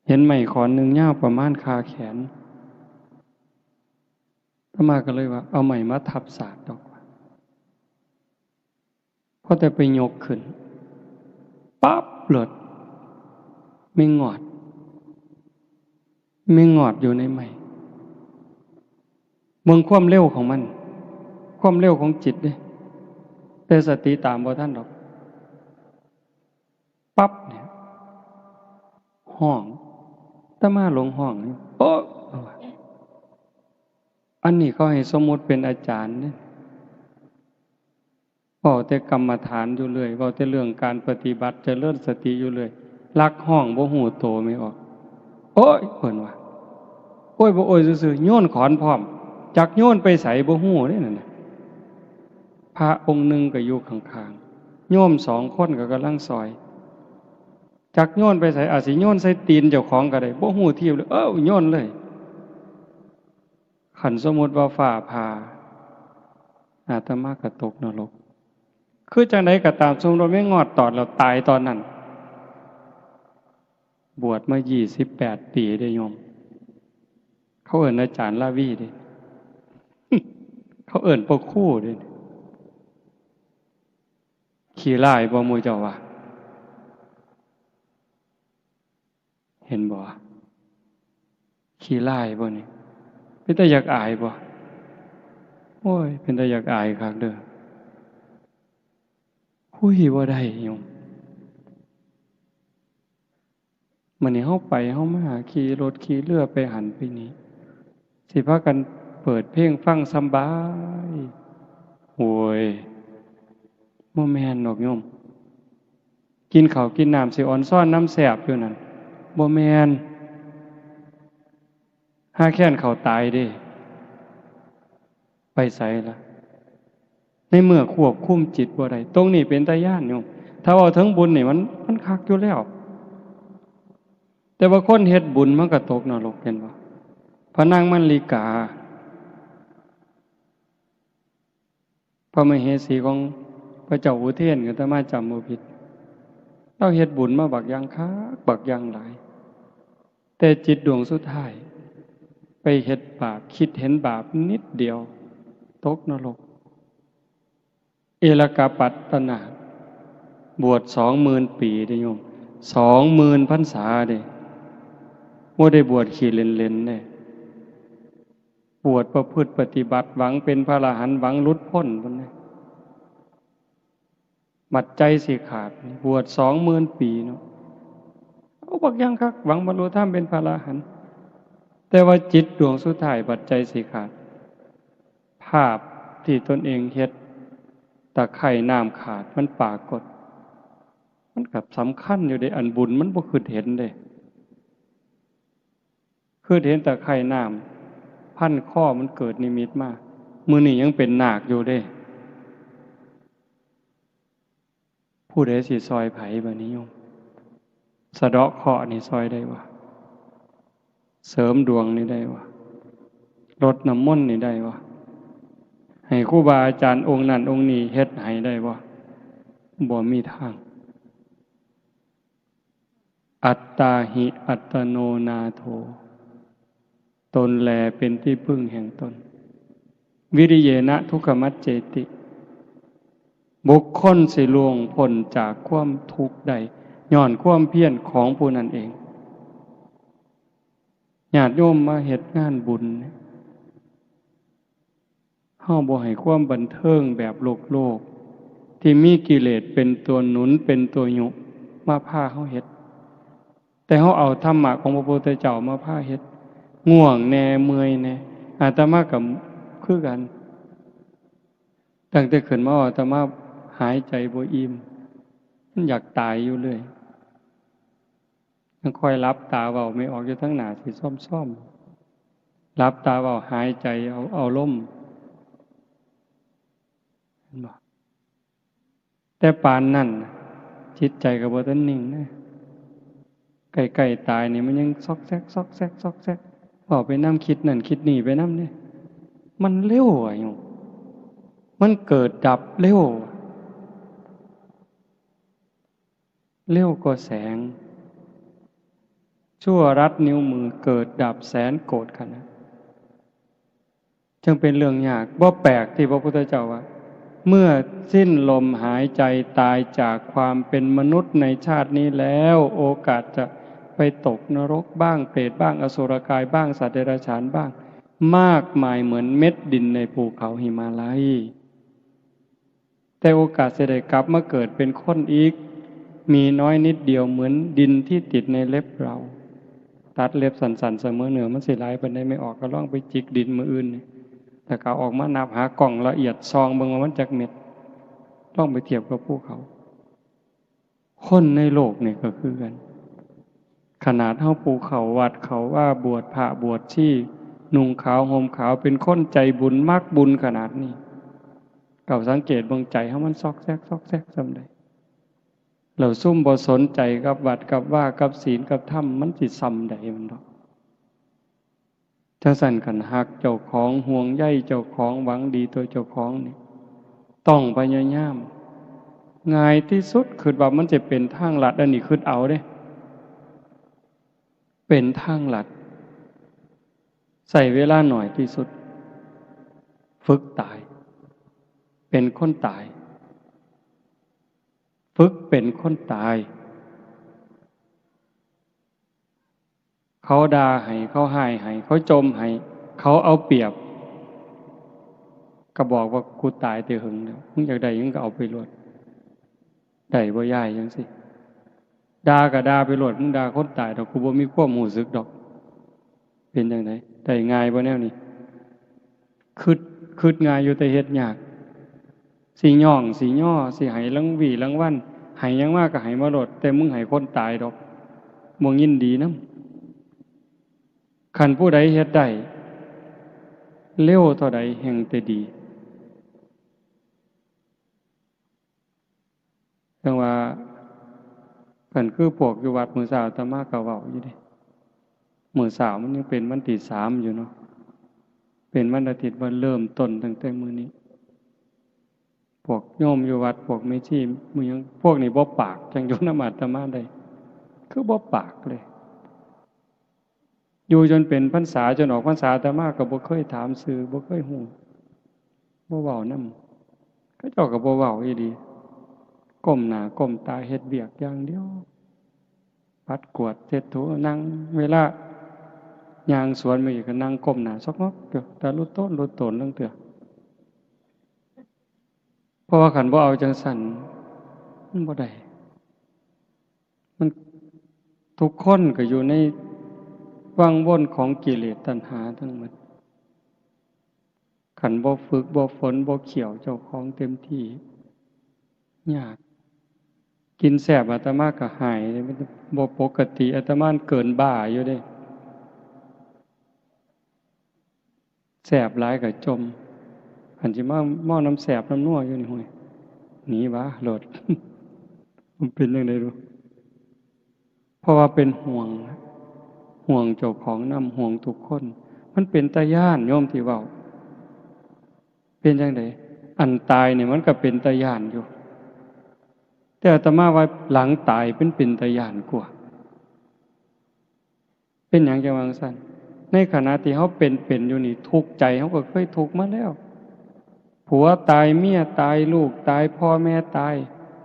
เห็นไม้ขอนหนึ่งยาวประมาณคาแขนอาตมาก็เลยว่าเอาไม้มาทับศาสตร์ดอกพอแต่ไปยกขึ้นปั๊บหลดไม่งอดอยู่ในไม้เมืองความเร็วของมันความเร็วของจิตเด้แต่สติตามบ่ทันดอกปั๊บเนี่ยห้องอาตมาลงห้องนี่โอ๊ะอันนี้เขาให้สมมุติเป็นอาจารย์เนี่ยเว้าแต่กรรมฐานอยู่เรื่อยเว้าแต่เรื่องการปฏิบัติเจริญสติอยู่เรื่อยลักห้องบ่ฮู้โตไม่ออกโอ๊ยเพิ่นว่าโอ้ยบ่โอ้ยซื่อๆโยนขอนพร้อมจักโยนไปไสบ่ฮู้เด้นั่นน่ะพระองค์หนึ่งก็อยู่ข้างๆโยม2คนก็กำลังซอยจักโยนไปไสอาจสิโยนใส่ตีนเจ้าของก็ได้บ่ฮู้ทีเลยโยนเลยคันสมมุติว่าฟ้าผ่าอาตมาก็ตกนรกคือจังไดก็ตามสมมุติว่าไม่งอดตอดแล้วตายตอนนั้นบวชมา28 ปีได้โยม เขาเอิ้นอาจารย์ลาวีเด้ เขาเอิ้นปกครู่เด้ขี้ร้ายบ่หมู่เจ้าว่าเห็นบ่ขี้ร้ายบ่นี่เป็นตาอยากอายบ่โอ้ยเป็นตาอยากอายคักเด้อคุยบ่ได้โยมมื้อนี้เฮาไปเฮามาขี่รถขี่เรือไปหันไปนี้สิพากันเปิดเพลงฟังสำบายโอ้ยบ่แม่นดอกโยมกินข้าวกินน้ำสิอ่อนซ้อนน้ำแซ่บอยู่นั่นบ่แม่นหาแค้นเขาตายเด้ไปไสล่ะในเมื่อควบคุมจิตบ่ได้ตรงนี้เป็นตาย้านโยมถ้าเว้าถึงบุญนี่มันคักอยู่แล้วแต่ว่าคนเฮ็ดบุญมันก็ตกนรกเห็นบ่พระนางมัลลิกาพระมเหสีของพระเจ้าอุเทนก็อาตมาจำบ่ผิดเราเฮ็ดบุญมาบักอย่างคักบักอย่างหลายแต่จิตดวงสุดท้ายไปเฮ็ดบาปคิดเห็นบาปนิดเดียวตกนรกเอลกาปัตตนาบวช20,000 ปีเด้โยม20,000 พรรษาเด้บ่ได้บวชขี้เล่นๆเด้บวชประพฤติปฏิบัติหวังเป็นพระอรหันต์หวังหลุดพ้นพุ่นน่ะบัดใจสิขาดบวช20,000 ปีเนาะเอาบักอย่างคักหวังบรรลุธรรมเป็นพระอรหันต์แต่ว่าจิตดวงสุดท้ายบัดใจสิขาดภาพที่ตนเองเฮ็ดตะไคร่น้ำขาดมันปรากฏมันกับสำคัญอยู่ในอันบุญมันบ่คือเห็นเด้คือเห็นตะไคร่น้ำพันข้อมันเกิดนิมิตมามื้อนี้ยังเป็นนาคอยู่เด้ผู้ใดสิซอยไผบัดนี้โยมสะเดาะเคราะห์นี่ซอยได้บ่เสริมดวงนี่ได้บ่รดน้ำมนต์นี่ได้บ่ให้ครูบาอาจารย์องค์นั้นองค์นี้เฮ็ดให้ได้บ่มีทางอัตตาหิอัตโนนาโถตนแลเป็นที่พึ่งแห่งตนวิริเยนะทุกขมัจเจติบุคคลสิล่วงพ้นจากความทุกข์ได้ย้อนความเพียรของผู้นั้นเองญาติโยมมาเฮ็ดงานบุญเฮาบ่ให้ความบันเทิงแบบโลกที่มีกิเลสเป็นตัวหนุนเป็นตัวยุมาพาเฮาเฮ็ดแต่เฮาเอาธรรมะของพระพุทธเจ้ามาพาเฮ็ดง่วงแน่เมื่อยแน่อาตมาก็คือกันตั้งแต่ขึ้นมาอาตมาหายใจบ่อิ่มมันอยากตายอยู่เลยยังค่อยรับตาเว้าไม่ออกอยู่ทั้งหน้าสิซ่อมๆรับตาเว้าหายใจเอาลมเห็นบ่แต่ปานนั้นจิตใจก็บ่ทันนิ่งนะใกล้ๆตายนี่มันยังซอกแซกซอกแซกซอกแซกเว้าไปนำคิดนั่นคิดนี่ไปนำเด้มันเร็วอ่ะโยมมันเกิดดับเร็วกว่าแสงชั่วรัดนิ้วมือเกิดดับแสนโกรธขนาดจึงเป็นเรื่องยากบ่แปลกที่พระพุทธเจ้าว่าเมื่อสิ้นลมหายใจตายจากความเป็นมนุษย์ในชาตินี้แล้วโอกาสจะไปตกนรกบ้างเปรตบ้างอสุรกายบ้างสัตว์เดรัจฉานบ้างมากมายเหมือนเม็ดดินในภูเขาหิมาลัยแต่โอกาสจะได้กลับมาเกิดเป็นคนอีกมีน้อยนิดเดียวเหมือนดินที่ติดในเล็บเราตัดเล็บสันๆเสมอเหนือมันสิหลายปานใดไม่ออกก็ลองไปจิกดินมื้ออื่นนี่แต่ก็ออกมานับหากล่องละเอียดซองเบิ่งว่ามันจักเม็ดต้องไปเทียบกับภูเขาคนในโลกนี่ก็คือกันขนาดเฮาปูเขาวัดเขาว่าบวชพระบวชชีนุ่งขาวห่มขาวเป็นคนใจบุญมักบุญขนาดนี้ก็สังเกตเบิ่งใจเฮามันซอกแซกซำใดเราซุ่มบ่สนใจกับวัดกับว่ากับศีลกับธรรมมันสิซ้ำใดมันดอกจังซั่นคันฮักเจ้าของห่วงใยเจ้าของหวังดีตัวเจ้าของนี่ต้องพยายามง่ายที่สุดคือว่ามันจะเป็นทางลัดอันนี้คือเอาเด้เป็นทางลัด ใส่เวลาหน่อยที่สุดฝึกตายเป็นคนตายฝึกเป็นคนตายเขาด่าให้เขาให้ให้เขาจมให้เขาเอาเปรียบก็บอกว่ากูตายแต่หึงแล้วมึงอยากได้ยังก็เอาไปรวดได้บ่ย่ายจังสิด่าก็ด่าไปรวดมึงด่าคนตายดอกกูบ่มีความรู้สึกดอกเป็นจังไดได้ง่ายบ่แนวนี้คิดง่ายอยู่แต่เฮ็ดยากสิย่องสิย่อสิให้รางวีรางวัลให้หยังมากก็ให้มาโลดแต่มึงให้คนตายดอกบ่ยินดีนำคันผู้ใดเฮ็ดได้เร็วเท่าใดแห่งแต่ดีจังว่าคันคือพวกอยู่วัดมื้อเช้าอาตมาก็เว้าอยู่เด้มื้อเช้ามันยังเป็นวันที่3อยู่เนาะเป็นวันอาทิตย์วันเริ่มต้นตั้งแต่มื้อนี้พวกโยมอยู่วัดพวกแม่ชีมื้อยังพวกนี้บ่ปากจังอยู่นำอาตมาได้คือบ่ปากเลยอยู่จนเป็นพรรษาจนออกพรรษาอาตมาก็บ่เคยถามชื่อบ่เคยฮู้บ่เว้านำเขาเจ้าก็บ่เว้าอีหลีก้มหน้าก้มตาเฮ็ดเวียกอย่างเดียวปัดกวาดเช็ดถูนั่งเวลาย่างสวนมาอีกก็นั่งก้มหน้าซอกงอกเดี๋ยวแต่ลุต้นลุตนเรื่องเถื่อเพราะว่าขันบ่เอาจังสั่นมันบ่ได้มันทุกคนก็อยู่ในวังวนของกิเลสตัณหาทั้งหมดขันบ่ฝึกบ่ฝนบ่เขี่ยวเจ้าของเต็มที่ยากกินแสบอาตมาก็หายมันบ่ปกติอาตมาเกินบ้าอยู่เด้แสบหลายก็จมอันสิมาหม้อน้ำแสบน้ำนัวอยู่นี่ห้วยหนีวะโลด มันเป็นจังได๋รู้เพราะว่าเป็นห่วงเจ้าของนำห่วงทุกคนมันเป็นตาย้านโยมที่เว้าเป็นจังได๋อันตายเนี่ยมันก็เป็นตาย้านอยู่แต่อาตมาว่าหลังตายเป็นตาย้านกว่าเป็นหยังจังว่าจังซั่นในขณะที่เฮาเป็นอยู่นี่ทุกข์ใจเฮาก็เคยทุกข์มาแล้วผัวตายเมียตายลูกตายพ่อแม่ตาย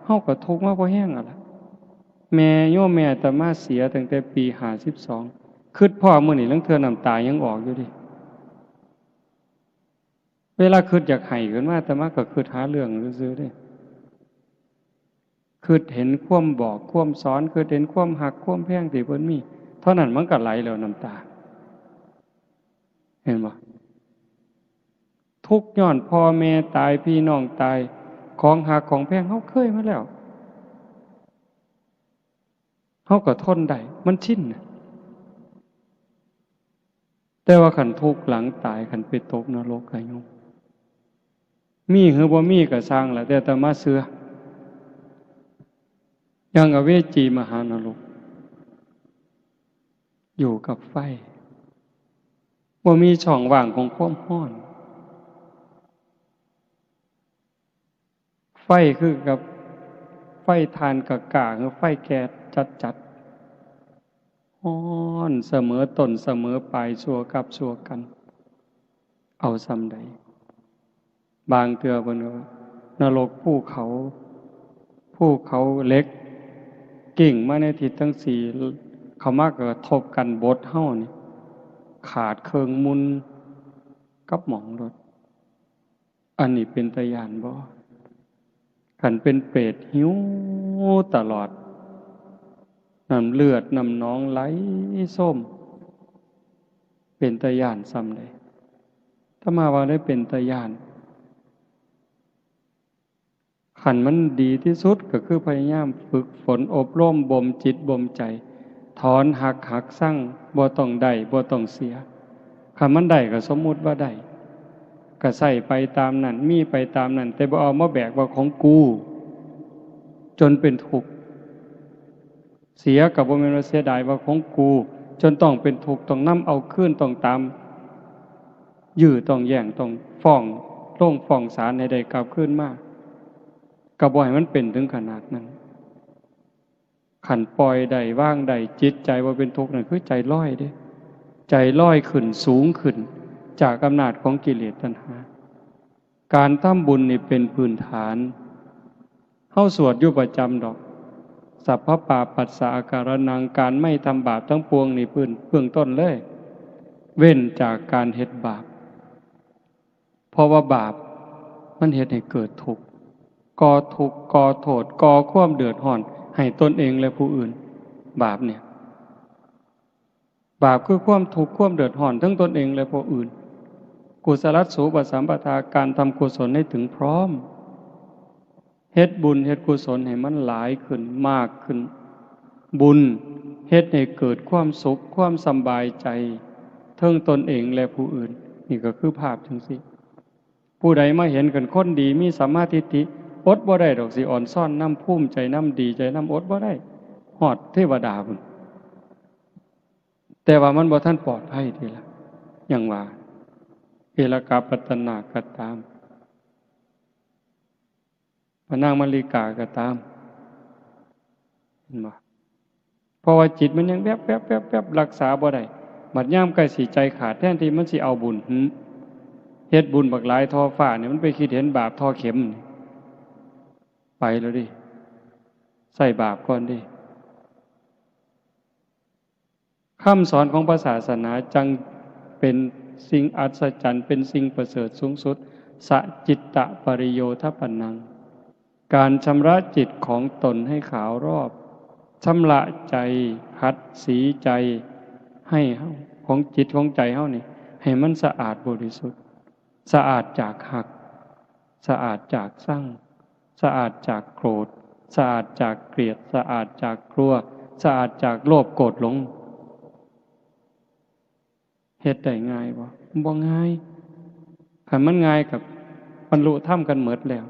เฮาก็ทุกข์มาบ่แห้งอ่ะล่ะแม่โยมแม่อาตมาเสียตั้งแต่ปี52คิดพ่อมื้อนี้ลังเทื่อน้ำตายังออกอยู่ดิเวลาคิดอยากให้ขึ้นมาอาตมาก็คิดหาเรื่องซื่อๆเด้คิดเห็นความบอกความสอนคิดเห็นความหักความแพงที่เพิ่นมีเท่านั้นมันก็ไหลแล้วน้ำตาเห็นบ่ทุกข์ย้อนพ่อแม่ตายพี่น้องตายของหักของแพงเฮาเคยมาแล้วเฮาก็ทนได้มันชินแต่ว่าคันทุกข์หลังตายคันไปตกนรกก็ยุ่งมีหรือบ่มีก็สร้างล่ะแต่อาตมาเชื่อยังอเวจีมหานรกอยู่กับไฟบ่มีช่องว่างของความร้อนไฟคือกับไฟทานกะกะคือไฟแก๊สจัดๆร้อนเสมอต้นเสมอปลายชั่วกับชั่วกันเอาซำใดบางเทื่อเพิ่นว่านรกภูเขาเหล็กกิ่งมาในทิศทั้งสี่เขามากระทบกันบดเฮานี่ขาดเครื่องมุนกับหมองรถอันนี้เป็นตาย้านบ่คันเป็นเปรตหิวตลอดน้ำเลือดน้ำหนองไหลส้มเป็นตาย้านซ้ำใดถ้ามาว่าได้เป็นตาย้านขันมันดีที่สุดก็คือพยายามฝึกฝนอบรมบ่มจิตบ่มใจถอนหักสั่งบ่ต้องได้บ่ต้องเสียคันมันได้ก็สมมุติว่าได้ก็ใส่ไปตามนั้นมีไปตามนั้นแต่บ่เอามาแบกว่าของกูจนเป็นทุกข์เสียก็บ่แม่นว่าเสียดายว่าของกูจนต้องเป็นทุกข์ต้องนำเอาคืนต้องตามยื้อต้องแย่งต้องฟ้องลงฟ้องศาลให้ได้กลับคืนมาก็บ่ให้มันเป็นถึงขนาดนั้นขันปล่อยได้ว่างได้จิตใจว่าเป็นทุกข์นั่นคือใจลอยเด้ ใจลอยขึ้นสูงขึ้นจากอำนาจของกิเลสตัณหาการทำบุญนี่เป็นพื้นฐานเฮาสวดอยู่ประจำดอกสัพพปาปัสสะอาการนังการไม่ทำบาปทั้งปวงนี่พื้นเบื้องต้นเลยเว้นจากการเฮ็ดบาปเพราะว่าบาปมันเฮ็ดให้เกิดทุกข์ก่อทุกข์ก่อโทษก่อความเดือดร้อนให้ตนเองและผู้อื่นบาปเนี่ยบาปคือความทุกข์ความเดือดร้อนทั้งตนเองและผู้อื่นกุศลสูปสัมปทาการทำกุศลให้ถึงพร้อมเฮ็ดบุญเฮ็ดกุศลให้มันหลายขึ้นมากขึ้นบุญเฮ็ดให้เกิดความสุขความสบายใจทั้งตนเองและผู้อื่นนี่ก็คือภาพจังซี่ผู้ใดมาเห็นกันคนดีมีสัมมาทิฏฐิอดบ่ได้ดอกสิอ่อนซ่อนน้ำภูมิใจน้ำดีใจน้ำอดบ่ได้ฮอดเทวดาพุ่นแต่ว่ามันบ่ทันปลอดภัยทีละอย่างว่าเอลกาปัตตนาก็ตามพระนางมลิกาก็ตามเห็นบ่เพราะว่าจิตมันยังแวบๆรักษาบ่ได้บัดยามใกล้สิใจขาดแทนที่มันสิเอาบุญเฮ็ดบุญบักหลายทอฟ้าเนี่ยมันไปคิดเห็นบาปทอเข็มไปแล้วดิใส่บาปก่อนดิคำสอนของพระศาสนาจังเป็นสิ่งอัศจรรย์เป็นสิ่งประเสริฐสูงสุดสัจิตตปริโยทปันนังการชำระจิตของตนให้ขาวรอบชำระใจขัดสีใจให้ของจิตของใจเฮานี่ให้มันสะอาดบริสุทธิ์สะอาดจากหักสะอาดจากสั่งสะอาดจากโกรธสะอาดจากเกลียดสะอาดจากกลัวสะอาดจากโลภโกรธหลงเฮ็ดได้ง่ายบ่ง่ายคันมันง่ายกับบรรลุธรรมกันหมดแล้ว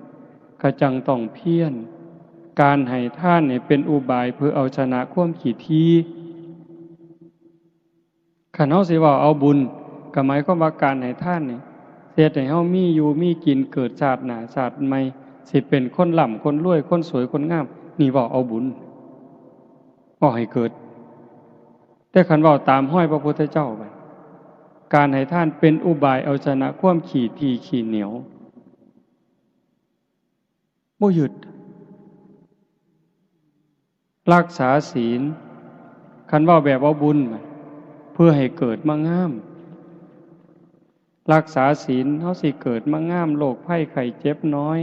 ก็จังต้องเพียรการให้ทานเนี่ยเป็นอุบายเพื่อเอาชนะความขี้ทีคันเฮาสิว่าเอาบุญก็หมายความว่าการให้ทานนี่เฮ็ดให้เฮามีอยู่มีกินเกิดชาติหน้าชาติใหม่สิเป็นคนร่ำคนรวยคนสวยคนงามนี่ว่าเอาบุญบ่ให้เกิดแต่คันว่าตามห้อยพระพุทธเจ้าไปการให้ทานเป็นอุบายเอาชนะความขี้ทีขี้เหนียวบ่หยุดรักษาศีลคันว่าแบบว่าบุญเพื่อให้เกิดมางามรักษาศีลเฮาสิเกิดมางามโรคภัยไข้เจ็บน้อย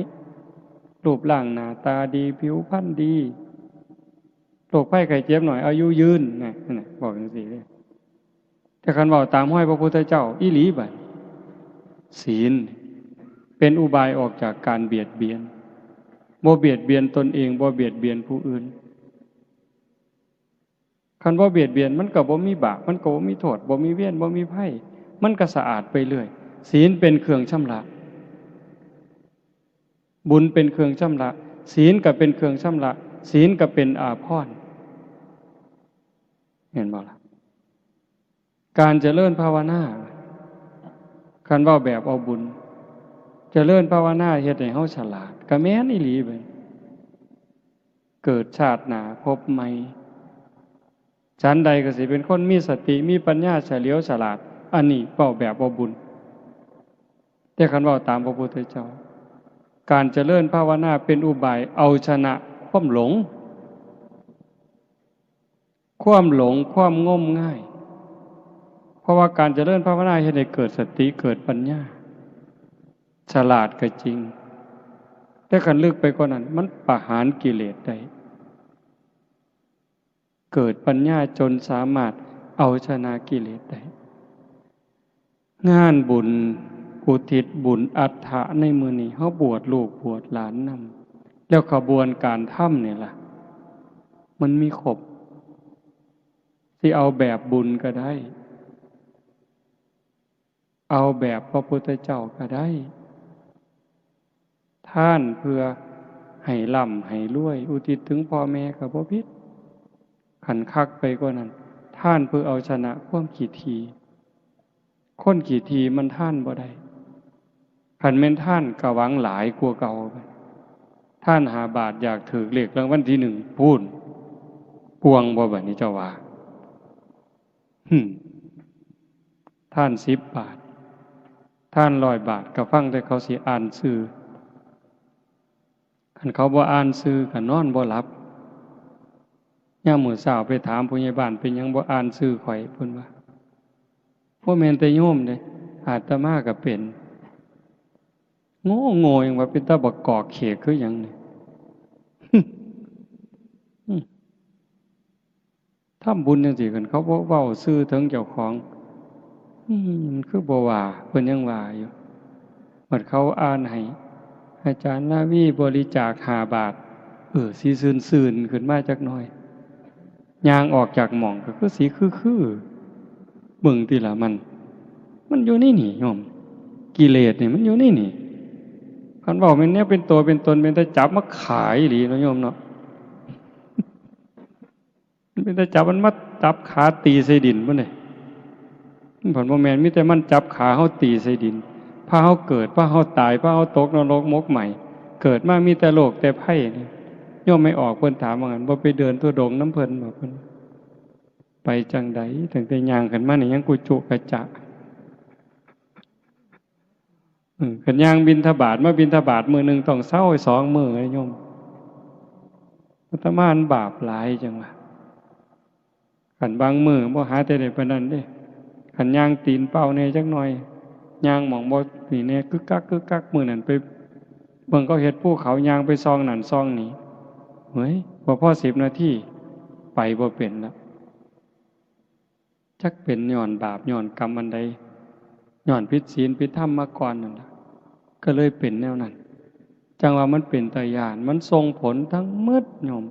รูปร่างหน้าตาดีผิวพรรณดีโรคภัยไข้เจ็บหน่อยอายุยืนนั่นน่ะบอกจังซี่เลยแต่คันว่าตามห้อยพระพุทธเจ้าอีหลีบัดศีลเป็นอุบายออกจากการเบียดเบียนบ่เบียดเบียนตนเองบ่เบียดเบียนผู้อื่นคันบ่เบียดเบียนมันก็บ่มีบาปมันก็บ่มีโทษบ่มีเวรบ่มีภัยมันก็สะอาดไปเรื่อยศีลเป็นเครื่องชำระบุญเป็นเครื่องชำระศีลก็เป็นเครื่องชำระศีลก็เป็นอาภรณ์เห็นบ่ล่ะการเจริญภาวนาคันว่าแบบเอาบุญเจริญภาวนาเฮ็ดให้เฮาฉลาดก็แม่นอีหลีเบิดเกิดชาติหน้าพบใหม่ฉันใดก็สิเป็นคนมีสติมีปัญญาเฉลียวฉลาดอันนี้เว้าแบบเอาบุญแต่คันเว้าตามพระพุทธเจ้าการเจริญภาวนาเป็นอุบายเอาชนะความหลงความงมง่ายเพราะว่าการเจริญภาวนาเฮ็ดให้เกิดสติเกิดปัญญาฉลาดก็จริงแต่คันลึกไปกว่านั้นมันประหารกิเลสได้เกิดปัญญาจนสามารถเอาชนะกิเลสได้งานบุญอุทิศบุญอัฏฐะในมื้อนี้เฮาบวชลูกบวชหลานนำแล้วขบวนการทำนี่ล่ะมันมีครบสิเอาแบบบุญก็ได้เอาแบบพระพุทธเจ้าก็ได้ท่านเพื่อให้ร่ำให้รวยอุทิศถึงพ่อแม่ก็บ่ผิดขันคักไปกว่านั้นท่านเพื่อเอาชนะความขี้ทีคนขี้ทีมันท่านบ่ได้ขันแม่นท่านก็หวังหลายกว่าเก่าไปท่านหาบาทอยากถือเลขรางวัลที่1พูนปวงบ่บัดนี้เจ้าว่า ท่าน10 บาทท่าน100 บาทก็ฟังแต่เขาสิอ่านชื่อคันเขาบ่อ่านชื่อก็นอนบ่หลับยามมื้อเช้าไปถามผู้ใหญ่บ้านเป็นหยังบ่อ่านชื่อข่อยเพิ่นว่าบ่แม่นแต่โยมเด้อาตมาก็เป็นโง่โง่ยังว่าเป็นตาบักกอกเขกคือหยังนี่ ทำบุญจังซี่กันเขาบ่เว้าชื่อถึงเจ้าของมันคือบ่ว่าเพิ่นยังว่าอยู่บัดเขาอ่านให้อาจารย์ลาวีบริจาค5 บาทสิซื่นๆขึ้นมาจักหน่อยย่างออกจากหม่องก็คือสิคือเบิ่งติล่ะมันอยู่ในนี่โยมกิเลสนี่มันอยู่ในนี่คันเว้าแม่นแนวเป็นตัวเป็นตนเป็นแต่จับมาขายอีหลีเนาะโยมเนาะมันเป็นแต่จับมันมาจับขาตีใส่ดินพุ่นนี่ผลบ่แม่นมีแต่มันจับขาเฮาตีใส่ดินพาเฮาเกิดพาเฮาตายพาเฮาตกนรกมกใหม่เกิดมามีแต่โลกแต่ไผ่นี่โยมไม่ออกเพิ่นถามว่างั้นบ่ไปเดินทุดงค์น้ำเพิ่นบ่เพิ่นไปจังใดตั้งแต่ย่างขึ้นมานี่ยังกุจุกระจะคันย่างบิณฑบาตมาบิณฑบาตมื้อนึงต้องเซา2 มื้อโยมอาตมาบาปหลายจังว่าคันบางมื้อบ่หาแต่ได้ปานนั้นเด้คันย่างตีนเป้าแน่จักหน่อยย่างหม่องบ่นี่แน่กึกกักมื้อนั้นไปเบิ่งเขาเฮ็ดภูเขาย่างไปซองนั่นซองนี้เฮ้ยบ่พอ10 นาทีไปบ่เป็นแล้วจักเป็นย้อนบาปย้อนกรรมอันใดย้อนผิดศีลผิดธรรมมาก่อนนั่นล่ะก็เลยเป็นแนวนั้นจังว่ามันเป็นตาย้านมันส่งผลทั้งหมดโยม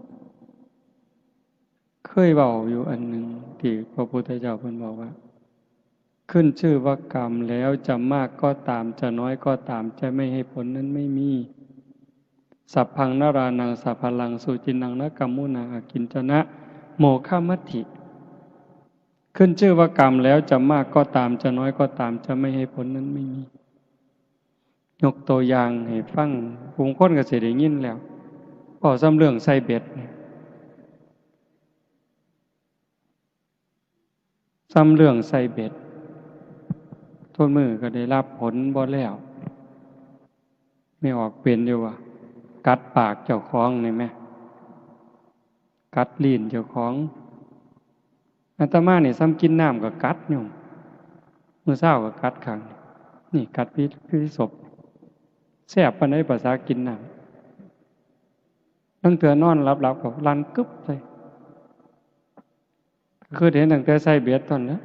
เคยเว้าอยู่อันหนึ่งที่พระพุทธเจ้าเพิ่นบอกว่าขึ้นชื่อว่ากรรมแล้วจะมากก็ตามจะน้อยก็ตามจะไม่ให้ผลนั้นไม่มีสัพพังนรานังสัพพลังสุจินังนะกัมมุนาอากินจนะโมฆะมัตถิขึ้นชื่อว่ากรรมแล้วจะมากก็ตามจะน้อยก็ตามจะไม่ให้ผลนั้นไม่มียกตัวอย่างให้ฟังผู้คนก็สิได้ยินแล้วพอซ้ำเรื่องใส่เบ็ดซ้ำเรื่องใส่เบ็ดทนมือก็ได้รับผลบ่แล้วไม่ออกเป็นอยู่ว่ากัดปากเจ้าของนี่แม่กัดลิ้นเจ้าของอาตมาเนี่ยซ้ำกินน้ำก็กัดโยมมื้อเช้าก็กัดข้างนี่กัดพิศพแซ่บปานใดภาษากินน้ำตั้งแต่นอนหลับๆก็ลั่นกึบใส่คือเห็นตั้งแต่ใส่เบ็ดตอนนั้น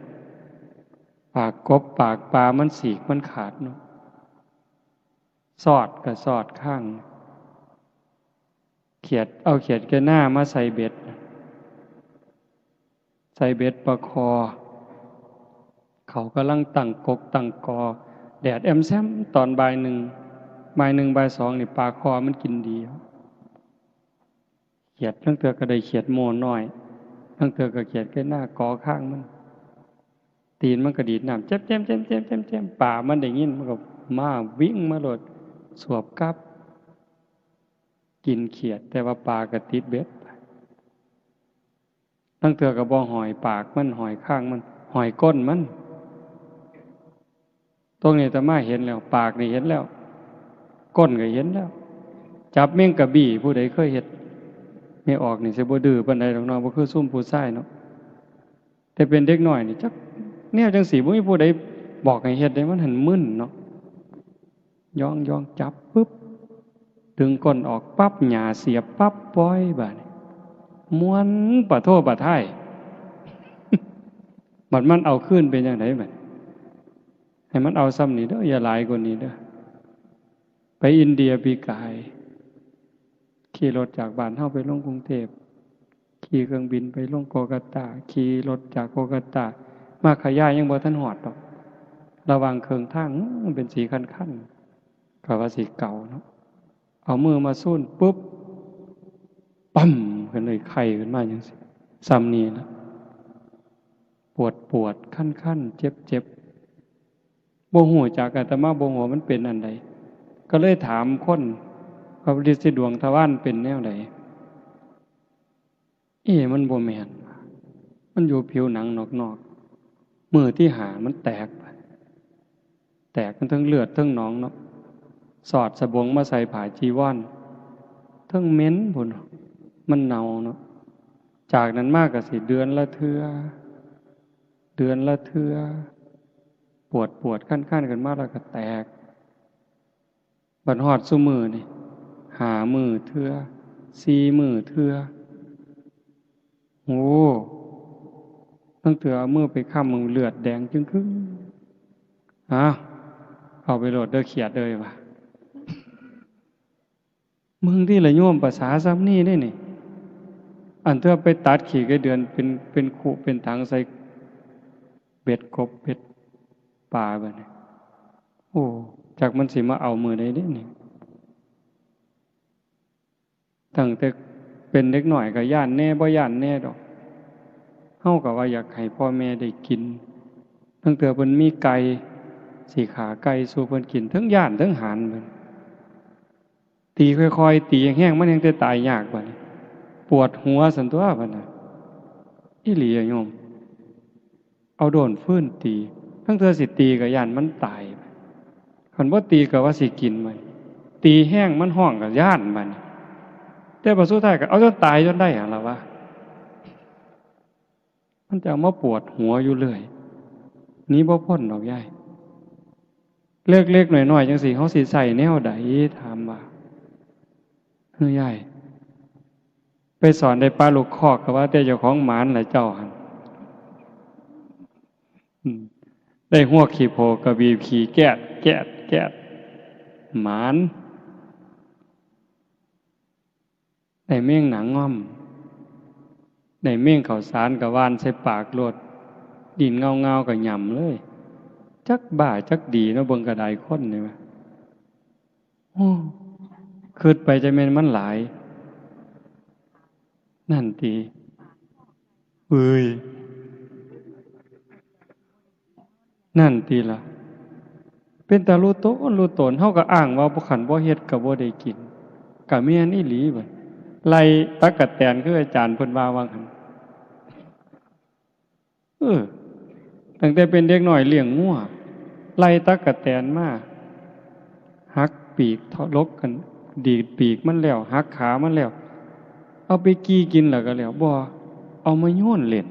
ปากกบปากปลามันสีกมันขาดเนาะสอดก็สอดข้างเขียดเอาเขียดแก่หน้ามาใส่เบ็ดประคอเขากำลังตั้งกกตั้งกอแดดแอมแซมตอนบ่าย 1บ่าย 2นี่ปลาคอมันกินดีเขียดทั้งเตือก็ได้เขียดโมน้อยทั้งเตือก็เขียดแก่หน้ากอข้างมันตีนมันก็ดีดน้ำแจ๊มป่ามันได้ยินมันก็มาวิ่งมาโลดสวบกับกินเขียดแต่ว่าปลาก็ติดเบ็ดตั้งเตือก็บ่หอยปากมันหอยข้างมันหอยก้นมันตรงนี้อาตมาเห็นแล้วปากนี่เห็นแล้วก้นก็เห็นแล้วจับแมงกะบี่ผู้ใดเคยเฮ็ดไม่ออกนี่สิบ่ดื้อปานใดดอกเนาะบ่คือซุ่มผู้ชายเนาะแต่เป็นเด็กน้อยนี่จักแนวจังสี่บ่มีผู้ใดบอกให้เฮ็ดได้มันหันมึนเนาะย่องจับปึ๊บดึงก้นออกปั๊บหญ้าเสียบปั๊บปล่อยบาดนี้ม้วนปะโทปะท้าย บัดมันเอาคืนเป็นจังได๋บัดให้มันเอาซ้ำนี่เด้ออย่าหลายกว่านี้เด้อไปอินเดียปีกายขี่รถจากบ้านเฮาไปลงกรุงเทพขี่เครื่องบินไปลงโกกัตตาขี่รถจากโกกัตตามาขยายยังบ่ทันฮอดดอกระหว่างเครื่องทางมันเป็นสีคันๆก็ว่าสีเก่าเนาะเอามือมาซูนปุ๊บปั๊มขึ้นเลยไข้ขึ้นมาจังซี่ซ้ำนี่ล่ะปวดคันๆเจ็บบ่ฮู้จักอาตมาบ่ฮู้ว่ามันเป็นอันใดก็เลยถามคนว่าฤทธิ์ดวงทวารเป็นแนวใดมันบ่แม่นมันอยู่ผิวหนังนอก มือที่หามันแตกมันทั้งเลือดทั้งหนองเนาะสอดสบงมาใส่ผ้าจีวรทั้งเหม็นพุ่นมันเน่าเนาะจากนั้นมากก็สิเดือนละเทื่อปวดขั้นกันมากแล้วก็แตกบัดฮอดซุมือนี่หามือเทื่อ4 มือเทื่อโอ้ตั้งแต่เอามือไปค้ำมือเลือดแดงจึงครึ่งเอาไปโหลดเด้อเขียดเลยว่ะมึงที่ละโยมภาษาซ้ำนี่ได้นี่อันเธอไปตัดขี่ไก่เดือนเป็นขู่เป็นถังใส่เบ็ดกบเบ็ดปลาแบบนี้โอ้จากมันสิมาเอามือได้เด้นี่ตั้งแต่เป็นเด็กหน่อยก็ย่านแน่บ่ย่านแน่ดอกเฮาก็ว่าอยากให้พ่อแม่ได้กินตั้งแต่เพิ่นมีไก่สิขาไก่สู่เพิ่นกินทั้งย่านทั้งหานเพิ่นตีค่อยๆตีแห้งๆมันยังจะตายยากบัดนี้ปวดหัวสันตัวบัดน่ะอีหลีอะโยมเอาโดนฟื้นตีทั้งเธอสิตีก็ย่านมันตายคันบ่ตีก็ว่าสิกินมันตีแห้งมันห้องก็ย่านมันแต่พอสุดท้ายก็เอาจนตายจนได้หั่นล่ะวะมันจะมาปวดหัวอยู่เรื่อยนี้บ่พ้นดอกยายเล็กๆหน่อยๆจังซี่เฮาสิใส่แนวใดถามว่าเฮ้ยยายไปสอนได้ปลาลูกคอกก็ว่าแต่เจ้าของหมานแหละเจ้าหั่นได้หัวขี้โพกระบีบขี้แกดหมานได้เมี่ยงหนังง่อมได้เมี่ยงข้าวสารกับวานใส่ปากโลดดินเงาๆก็หย่ำเลยจักบ้าจักดีเนาะเบิ่งกระไดคนนี่ว่าโอ้คิดไปจะแม่นมันหลายนั่นติเอ้ยนั่นติล่ะเป็นตารู้ตนเฮาก็อ้างว่าบ่คันบ่เฮ็ดก็บ่ได้กินก็แม่นอีหลีบัดไล่ตั๊กแตนคืออาจารย์เพิ่นว่าว่าหั่นตั้งแต่เป็นเด็กน้อยเลี้ยงงัวไล่ตั๊กแตนมาหักปีกทะลกกันดีดปีกมันแล้วหักขามันแล้วเอาไปกี้กินแล้วก็แล้วบ่เอามาโยนเล่น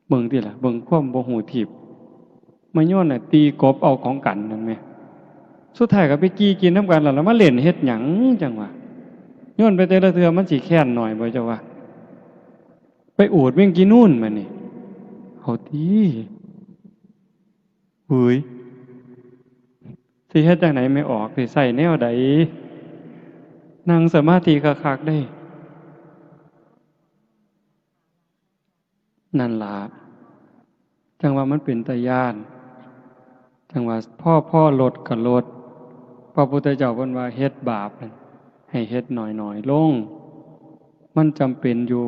เบิ่งติล่ะเบิ่งความบ่ฮู้ทิพย์มาโยนน่ะตีกบเอาของกันนั่นแหมสุดท้ายก็ไปกี้กินนำกันแล้วมาเล่นเฮ็ดหยังจังวะโยนไปแต่ละเทื่อมันสิแค้นหน่อยบ่เจ้าว่าไปอูดแม่งกินนู่นมานี่เอาติเฮ้ยสิเฮ็ดจังไหนไม่ออกสิใส่แนวใดนั่งสมาธิคักๆได้นั่นล่ะจังว่ามันเป็นตาย้านจังว่าพ่อลดก็ลดพระพุทธเจ้าเพิ่นว่าเฮ็ดบาปให้เฮ็ดน้อยๆลงมันจำเป็นอยู่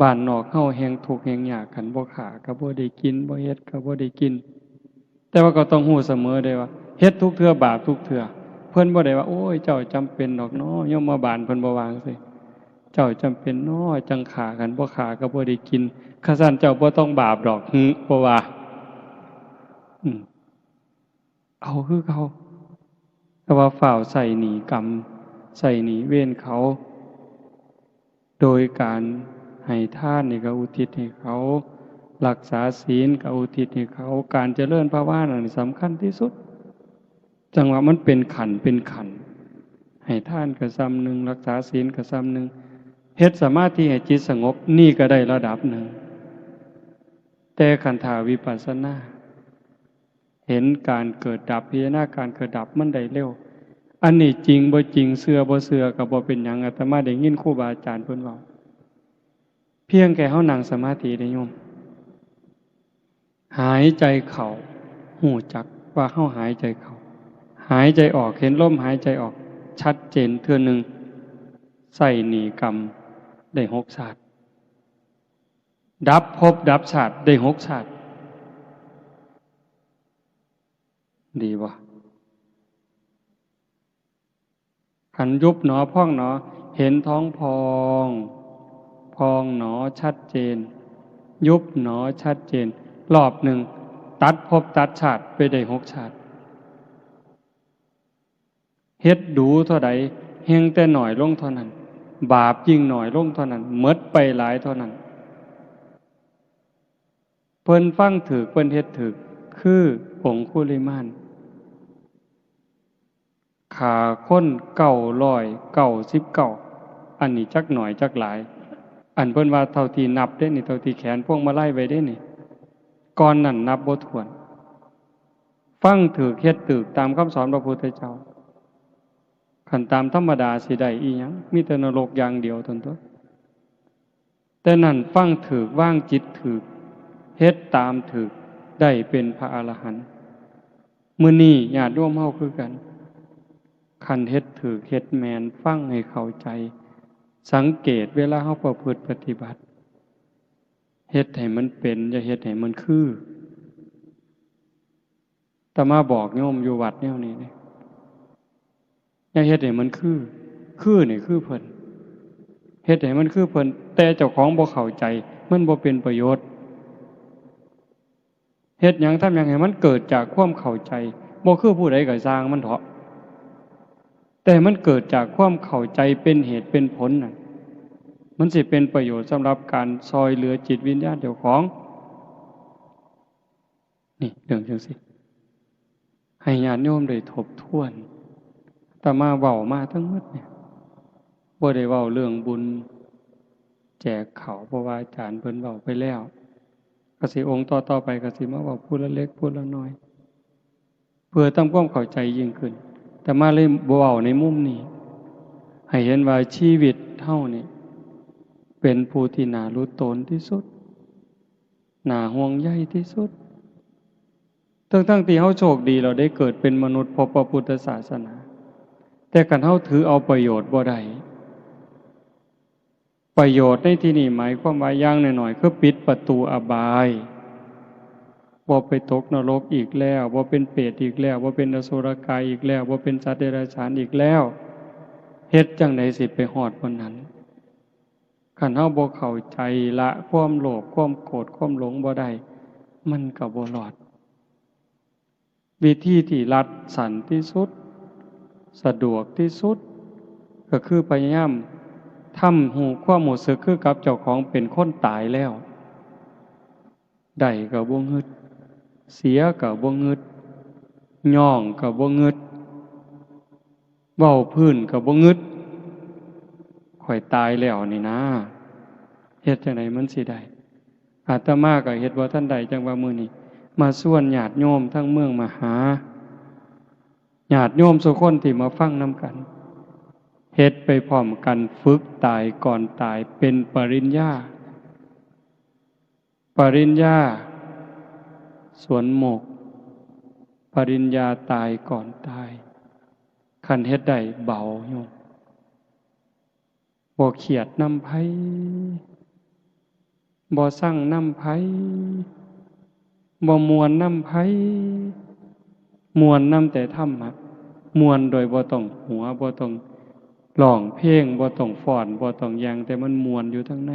บ้านนอกเฮาแฮงทุกข์แฮงยากกันบ่ขาก็บ่ได้กินบ่เฮ็ดก็บ่ได้กินแต่ว่าก็ต้องรู้เสมอได้ว่าเฮ็ดทุกเทื่อบาปทุกเทื่อเพิ่นบ่ได้ว่าโอ้ยเจ้าจำเป็นดอกน้อยมมาบาลเพิ่นบ่วางซิเจ้าจำเป็นน้อจังขากันบ่ขาก็บ่ได้กินข้าซั่นเจ้าบ่ต้องบาปดอกบ่ว่าเอาคือเขาแต่ว่าฝ่าวใส่หนีกรรมใส่หนีเวรเขาโดยการให้ทานนี่ก็อุทิศให้เขารักษาศีลก็อุทิศให้เขาการเจริญภาวนานี่สำคัญที่สุดจังว่ามันเป็นขันให้ทานก็ซ้ำหนึ่งรักษาศีลก็ซ้ำหนึ่งเฮ็ดสมาธิให้จิตสงบนี่ก็ได้ระดับหนึ่งแต่ขันธาวิปัสสนาเห็นการเกิดดับพิจารณาการเกิดดับมันได้เร็วอันนี้จริงบ่จริงเชื่อบ่เชื่อก็บ่เป็นหยังอาตมาได้ยินครูบาอาจารย์เพิ่นเว้าเพียงแค่เฮานั่งสมาธิได้โยมหายใจเข้าหูจักว่าเฮาหายใจเข้าหายใจออกเห็นลมหายใจออกชัดเจนเทื่อนึงใส่หนีกรรมได้6ชาติดับภพดับชาติได้6ชาติดีบ่ขันยุบหนอพองหนอเห็นท้องพองหนอชัดเจนยุบหนอชัดเจน รอบหนึ่งตัดภพตัดชาติไปได้6 ชาติเฮ็ดดูเท่าใดเฮงแต่หน่อยลงเท่านั้นบาปยิ่งหน่อยลงเท่านั้นหมดไปหลายเท่านั้นเพิ่นฟังถูกเพิ่นเฮ็ดถูกคือองคุลิมานฆ่าคน999อันนี้จักหน่อยจักหลายอันเพิ่นว่าเท่าที่นับได้นี่เท่าที่แขนพวงมาลัยไว้ได้นี่ก่อนนั้นนับบ่ถ้วนฟังถูกเฮ็ดถูกตามคำสอนพระพุทธเจ้าคันตามธรรมดาสิได้อีหยังมีแต่นรกอย่างเดียวเท่านั้นตัวแต่นั่นฟังถูกวางจิตถูกเฮ็ดตามถูกได้เป็นพระอรหันต์มื้อนี้ญาติโยมเฮาคือกันคันเฮ็ดถูกเฮ็ดแม่นฟังให้เข้าใจสังเกตเวลาเฮาประพฤติปฏิบัติเฮ็ดให้มันเป็นอย่าเฮ็ดให้มันคืออาตมาบอกโยมอยู่วัดแนวนี้นี่อย่าเฮ็ดให้มันคือนี่คือเพิ่นเฮ็ดให้มันคือเพิ่นแต่เจ้าของบ่เข้าใจมันบ่เป็นประโยชน์เฮ็ดหยังทำหยังให้มันเกิดจากความเข้าใจบ่คือผู้ใดก็สร้างมันเถาะแต่มันเกิดจากความเข้าใจเป็นเหตุเป็นผลน่ะมันสิเป็นประโยชน์สำหรับการซอยเหลือจิตวิญญาณเจ้าของนี่เรื่องจังซี่ให้ญาติโยมได้ทบทวนแต่มาเว้ามาทั้งหมดเนี่ยบ่ได้เว้าเรื่องบุญแจกข้าวเพราะว่าอาจารย์เพิ่นเว้าไปแล้วก็สิองค์ต่อๆไปก็สิมาเว้าผู้ละเล็กผู้ละน้อยเพื่อทำความเข้าใจยิ่งขึ้นแต่มาเลยบ่เว้าในมุมนี้ให้เห็นว่าชีวิตเฮานี่เป็นผู้ที่น่ารู้ตนที่สุดน่าห่วงใยที่สุดทั้งที่เฮาโชคดีเราได้เกิดเป็นมนุษย์พบพระพุทธศาสนาแต่คันเฮาถือเอาประโยชน์บ่ได้ประโยชน์ในที่นี้หมายความว่าอย่างน้อยๆคือปิดประตูอบายบ่ไปตกนรกอีกแล้วบ่เป็นเปรตอีกแล้วบ่เป็นอสุรกายอีกแล้วบ่เป็นสัตว์เดรัจฉานอีกแล้วเฮ็ดจังได๋สิไปฮอดวันนั้นคันเฮาบ่เข้าใจละความโลภความโกรธความหลงบ่ได้มันก็บ่รอดวิธีที่รัดสั้นที่สุดสะดวกที่สุดก็คือพยายามทำหูความรู้สึกคือกับเจ้าของเป็นคนตายแล้วได้ก็บ่งึดเสียก็บ่งึดย่องก็บ่งึดเว้าพื้นก็บ่งึดข่อยตายแล้วนี่นะเฮ็ดจังไดมันสิได้อาตมาก็เฮ็ดบ่ทันได้จังว่ามื้อนี้มาส่วนญาติโยมทั้งเมืองมาหาญาติโยมทุกคนที่มาฟังนำกันเฮ็ดไปพร้อมกันฝึกตายก่อนตายเป็นปริญญาสวนหมกปริญญาตายก่อนตายคันเฮ็ดได้เบาโยมบ่เครียดนำไผบ่สั่งนำไผบ่ม่วนนำไผม่วนนำแต่ธรรมะม่วนโดยบ่ต้องหัวบ่ต้องร้องเพลงบ่ต้องฟ้อนบ่ต้องหยังแต่มันม่วนอยู่ทั้งใน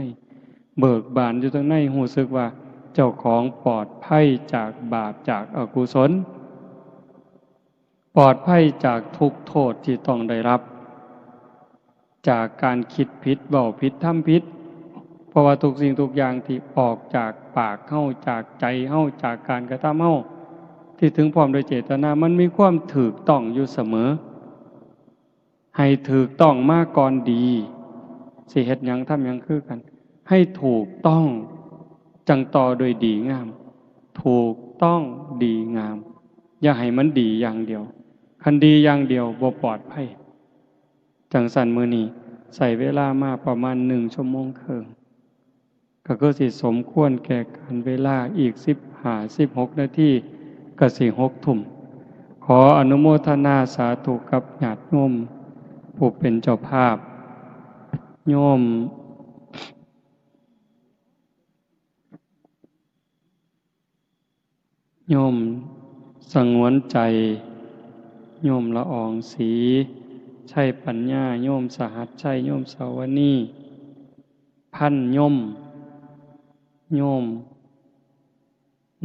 เบิกบานอยู่ทั้งในรู้สึกว่าเจ้าของปลอดภัยจากบาปจากอกุศลปลอดภัยจากทุกข์โทษที่ต้องได้รับจากการคิดผิดเว้าผิดทำผิดเพราะว่าทุกสิ่งทุกอย่างที่ออกจากปากเฮาจากใจเฮาจากการกระทำเฮาที่ถึงพร้อมโดยเจตนามันมีความถูกต้องอยู่เสมอให้ถูกต้องมาก่อนดีสิเฮ็ดหยังทำหยังคือกันให้ถูกต้องจังต่อโดยดีงามถูกต้องดีงามอย่าให้มันดีอย่างเดียวคันดีอย่างเดียวบ่ปลอดภัยจังสั่นมื้อนี้ใช้เวลามาประมาณ1 ชั่วโมงครึ่งก็คือสิสมควรแก่การเวลาอีก15-16 นาทีก็สิ6 ทุ่มขออนุโมทนาสาธุกับญาติโยมผู้เป็นเจ้าภาพโยมสงวนใจโยมละอองศรีใช่ปัญญาโยมสหัสชัยโยมสาวนีพันโยม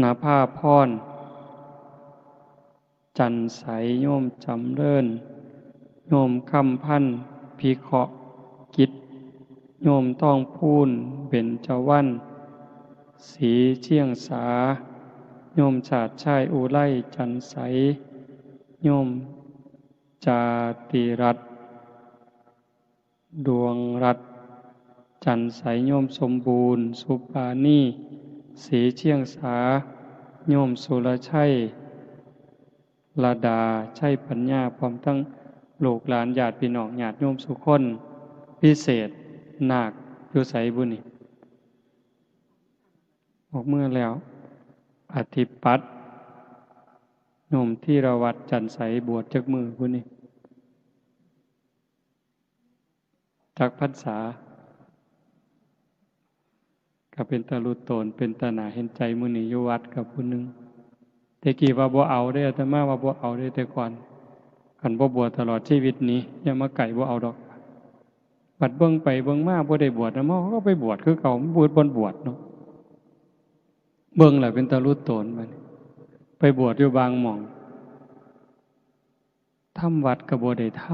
ณภาพรจันใสโยมจำเริญโยมคำพันธ์พิเคราะห์กิจโยมต้องพูนเบญจวรรณสีเชียงสาโยมชาติชายอุไลจันใสโยมจาติรัตน์ดวงรัตน์จันใสโยมสมบูรณ์สุปานีสีเชียงสาโยมสุรชัยลาดาชัยปัญญาพร้อมทั้งลูกหลานญาติพี่น้องญาติโยมสุคนพิเศษนาคอยู่ไสบุนี่ออกเมื่อแล้วอธิปัตย์โยมที่ระวัดจันใสบวชจักมือบุนี่จักพรรษาก็เป็นตาลุโตนเป็นตาหนาเห็นใจมื้อนี้อยู่วัดกับผู้หนึงแต่กี้ว่าบ่เอาได้อาตมาว่าบ่เอาได้แต่ก่อนคันบ่บวชตลอดชีวิตนี้อย่ามาไก่บ่เอาดอกบัดเบิ่งไปเบิ่งมาบ่ได้บวชนะมาก็ไปบวชคือเก่าบวชบ่บวชเนาะเบิ่งแล้วเป็นตาลุโตนบัดไปบวชอยู่บางหม่องทำวัดก็บ่ได้ท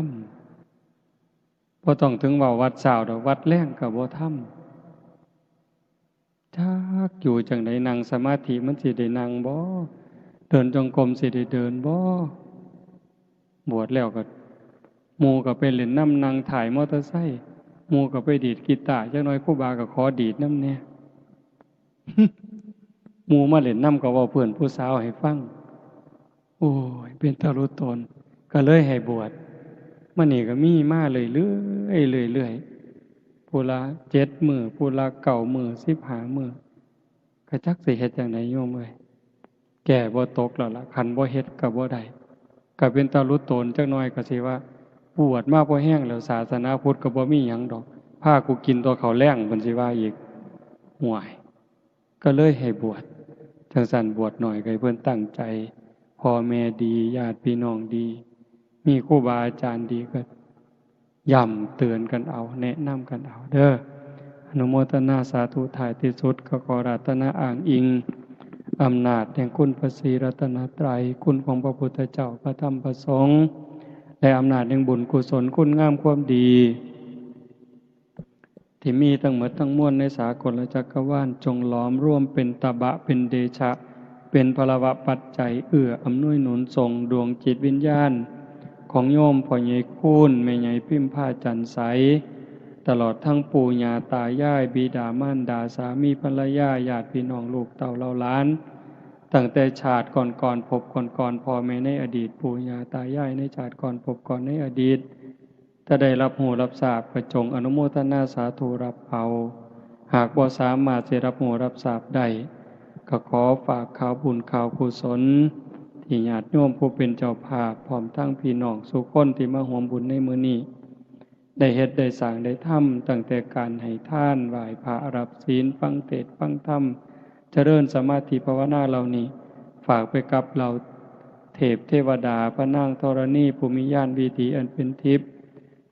ำบ่ต้องถึงว่าวัดเช้าดอกวัดแลงก็บ่ทำจักอยู่จังได๋นั่งสมาธิมันสิได้นั่งบ่เดินจงกรมสิได้เดินบ่บวชแล้วก็หมู่ก็ไปเล่นน้ำนั่งถ่ายมอเตอร์ไซค์หมู่ก็ไปดีดกีตาร์จักหน่อยครูบาก็ขอดีดนำแหน่ หมู่มาเล่นน้ำก็เว้าเพื่อนผู้สาวให้ฟังโอ้ยเป็นตารุตนก็เลยให้บวชมื้อนี้ก็มีมาเรื่อยๆผู้ละ7มื้อผู้ละ9มื้อ15มื้อก็จักสิเฮ็ดจังไดโยมเอ้ยแก่บ่ตกแล้วล่ะคันบ่เฮ็ดก็บ่ได้ก็เป็นตารุตนจักหน่อยก็สิว่าบวชมาบ่แห้งแล้วศาสนาพุทธก็บ่มีหยังดอกพากูกินตัวข้าวแล้งเพิ่นสิว่าอีกห่วยก็เลยให้บวชจังซั่นบวชหน่อยก็ให้เพิ่นตั้งใจพ่อแม่ดีญาติพี่น้องดีมีครูบาอาจารย์ดีก็ย้ำเตือนกันเอาแนะนำกันเอาเด้ออนุโมทนาสาธุถ่ายที่สุดก็ขอรัตนาอ้างอิงอำนาจแห่งคุณพระศรีรัตนตรัยคุณของพระพุทธเจ้าพระธรรมพระสงฆ์และอำนาจแห่งบุญกุศลคุณงามความดีที่มีทั้งหมดทั้งมวลในสากลจักรวาลจงหลอมร่วมเป็นตบะเป็นเดชะเป็นพลวะปัจจัยเอื้ออำนวยหนุนส่งดวงจิตวิญญาณของโยมพ่อใหญ่คูณแม่ใหญ่พิมพาจันใสตลอดทั้งปู่ย่าตายายบิดามารดาสามีภรรยาญาติพี่น้องลูกเต่าเหล่าหลานตั้งแต่ชาติก่อนพบก่อนพ่อแม่ในอดีตปู่ย่าตายายในชาติก่อนพบก่อนในอดีตถ้าได้รับหูรับทราบก็จงอนุโมทนาสาธุรับเอาหากบ่สามารถจะรับหูรับทราบได้ก็ขอฝากข่าวบุญข่าวกุศลที่ญาติโยมผู้เป็นเจ้าภาพพร้อมทั้งพี่น้องสุคนที่มาร่วมบุญในมื้อนี้ได้เฮ็ดได้สร้างได้ทำตั้งแต่การให้ทานไหว้พระรับศีลฟังเทศน์ฟังธรรมเจริญสมาธิภาวนาเหล่านี้ฝากไปกับเราเทพเทวดาพระนางธรณีภูมิญาณวิถีอันเป็นทิพย์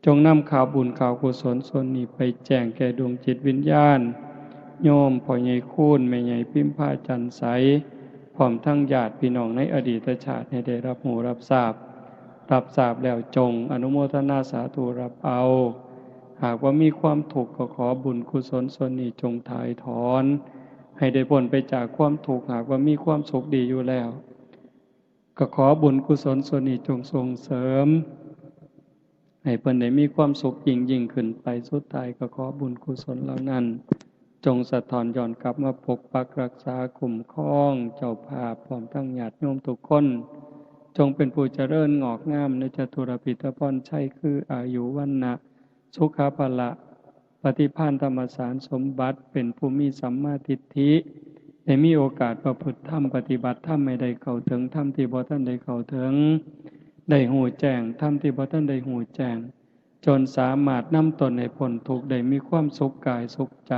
จงนำข่าวบุญข่าวกุศลส่วนนี้ไปแจ้งแก่ดวงจิตวิญญาณโยมพ่อใหญ่คูณแม่ใหญ่พิมพาจันใสพร้อมทั้งญาติพี่น้องในอดีตชาติให้ได้รับหูรับทราบแล้วจงอนุโมทนาสาธุรับเอาหากว่ามีความทุกข์ก็ขอบุญกุศลส่วนนี้จงถ่ายถอนให้ได้พ้นไปจากความทุกข์หากว่ามีความสุขดีอยู่แล้วก็ขอบุญกุศลส่วนนี้จงส่งเสริมให้เพิ่นได้มีความสุขยิ่งขึ้นไปสุดท้ายก็ขอบุญกุศลเหล่านั้นจงสะท้อนย้อนกลับมาปกปักรักษาคุ้มครองเจ้าภาพพร้อมทั้งญาติโยมทุกคนจงเป็นผู้เจริญงอกงามในจตุรพิธพรชัยคืออายุวันนะสุขภละปฏิภาณธรรมสารสมบัติเป็นผู้มีสัมมาทิฏฐิได้มีโอกาสประพฤติธรรมปฏิบัติธรรมไม่ได้เข้าถึงธรรมที่บ่ทันได้เข้าถึงได้หูแจ้งธรรมที่บ่ทันได้หูแจ้งจนสามารถนำตนให้พ้นทุกข์ได้มีความสุขกายสุขใจ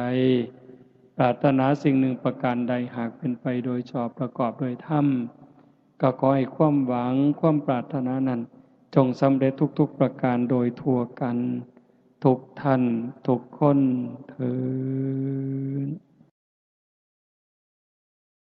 ปรารถนาสิ่งหนึ่งประการใดหากเป็นไปโดยชอบประกอบโดยธรรมก็ขอให้ความหวังความปรารถนานั้นจงสำเร็จทุกๆประการโดยทั่วกันทุกท่านทุกคนเทอญ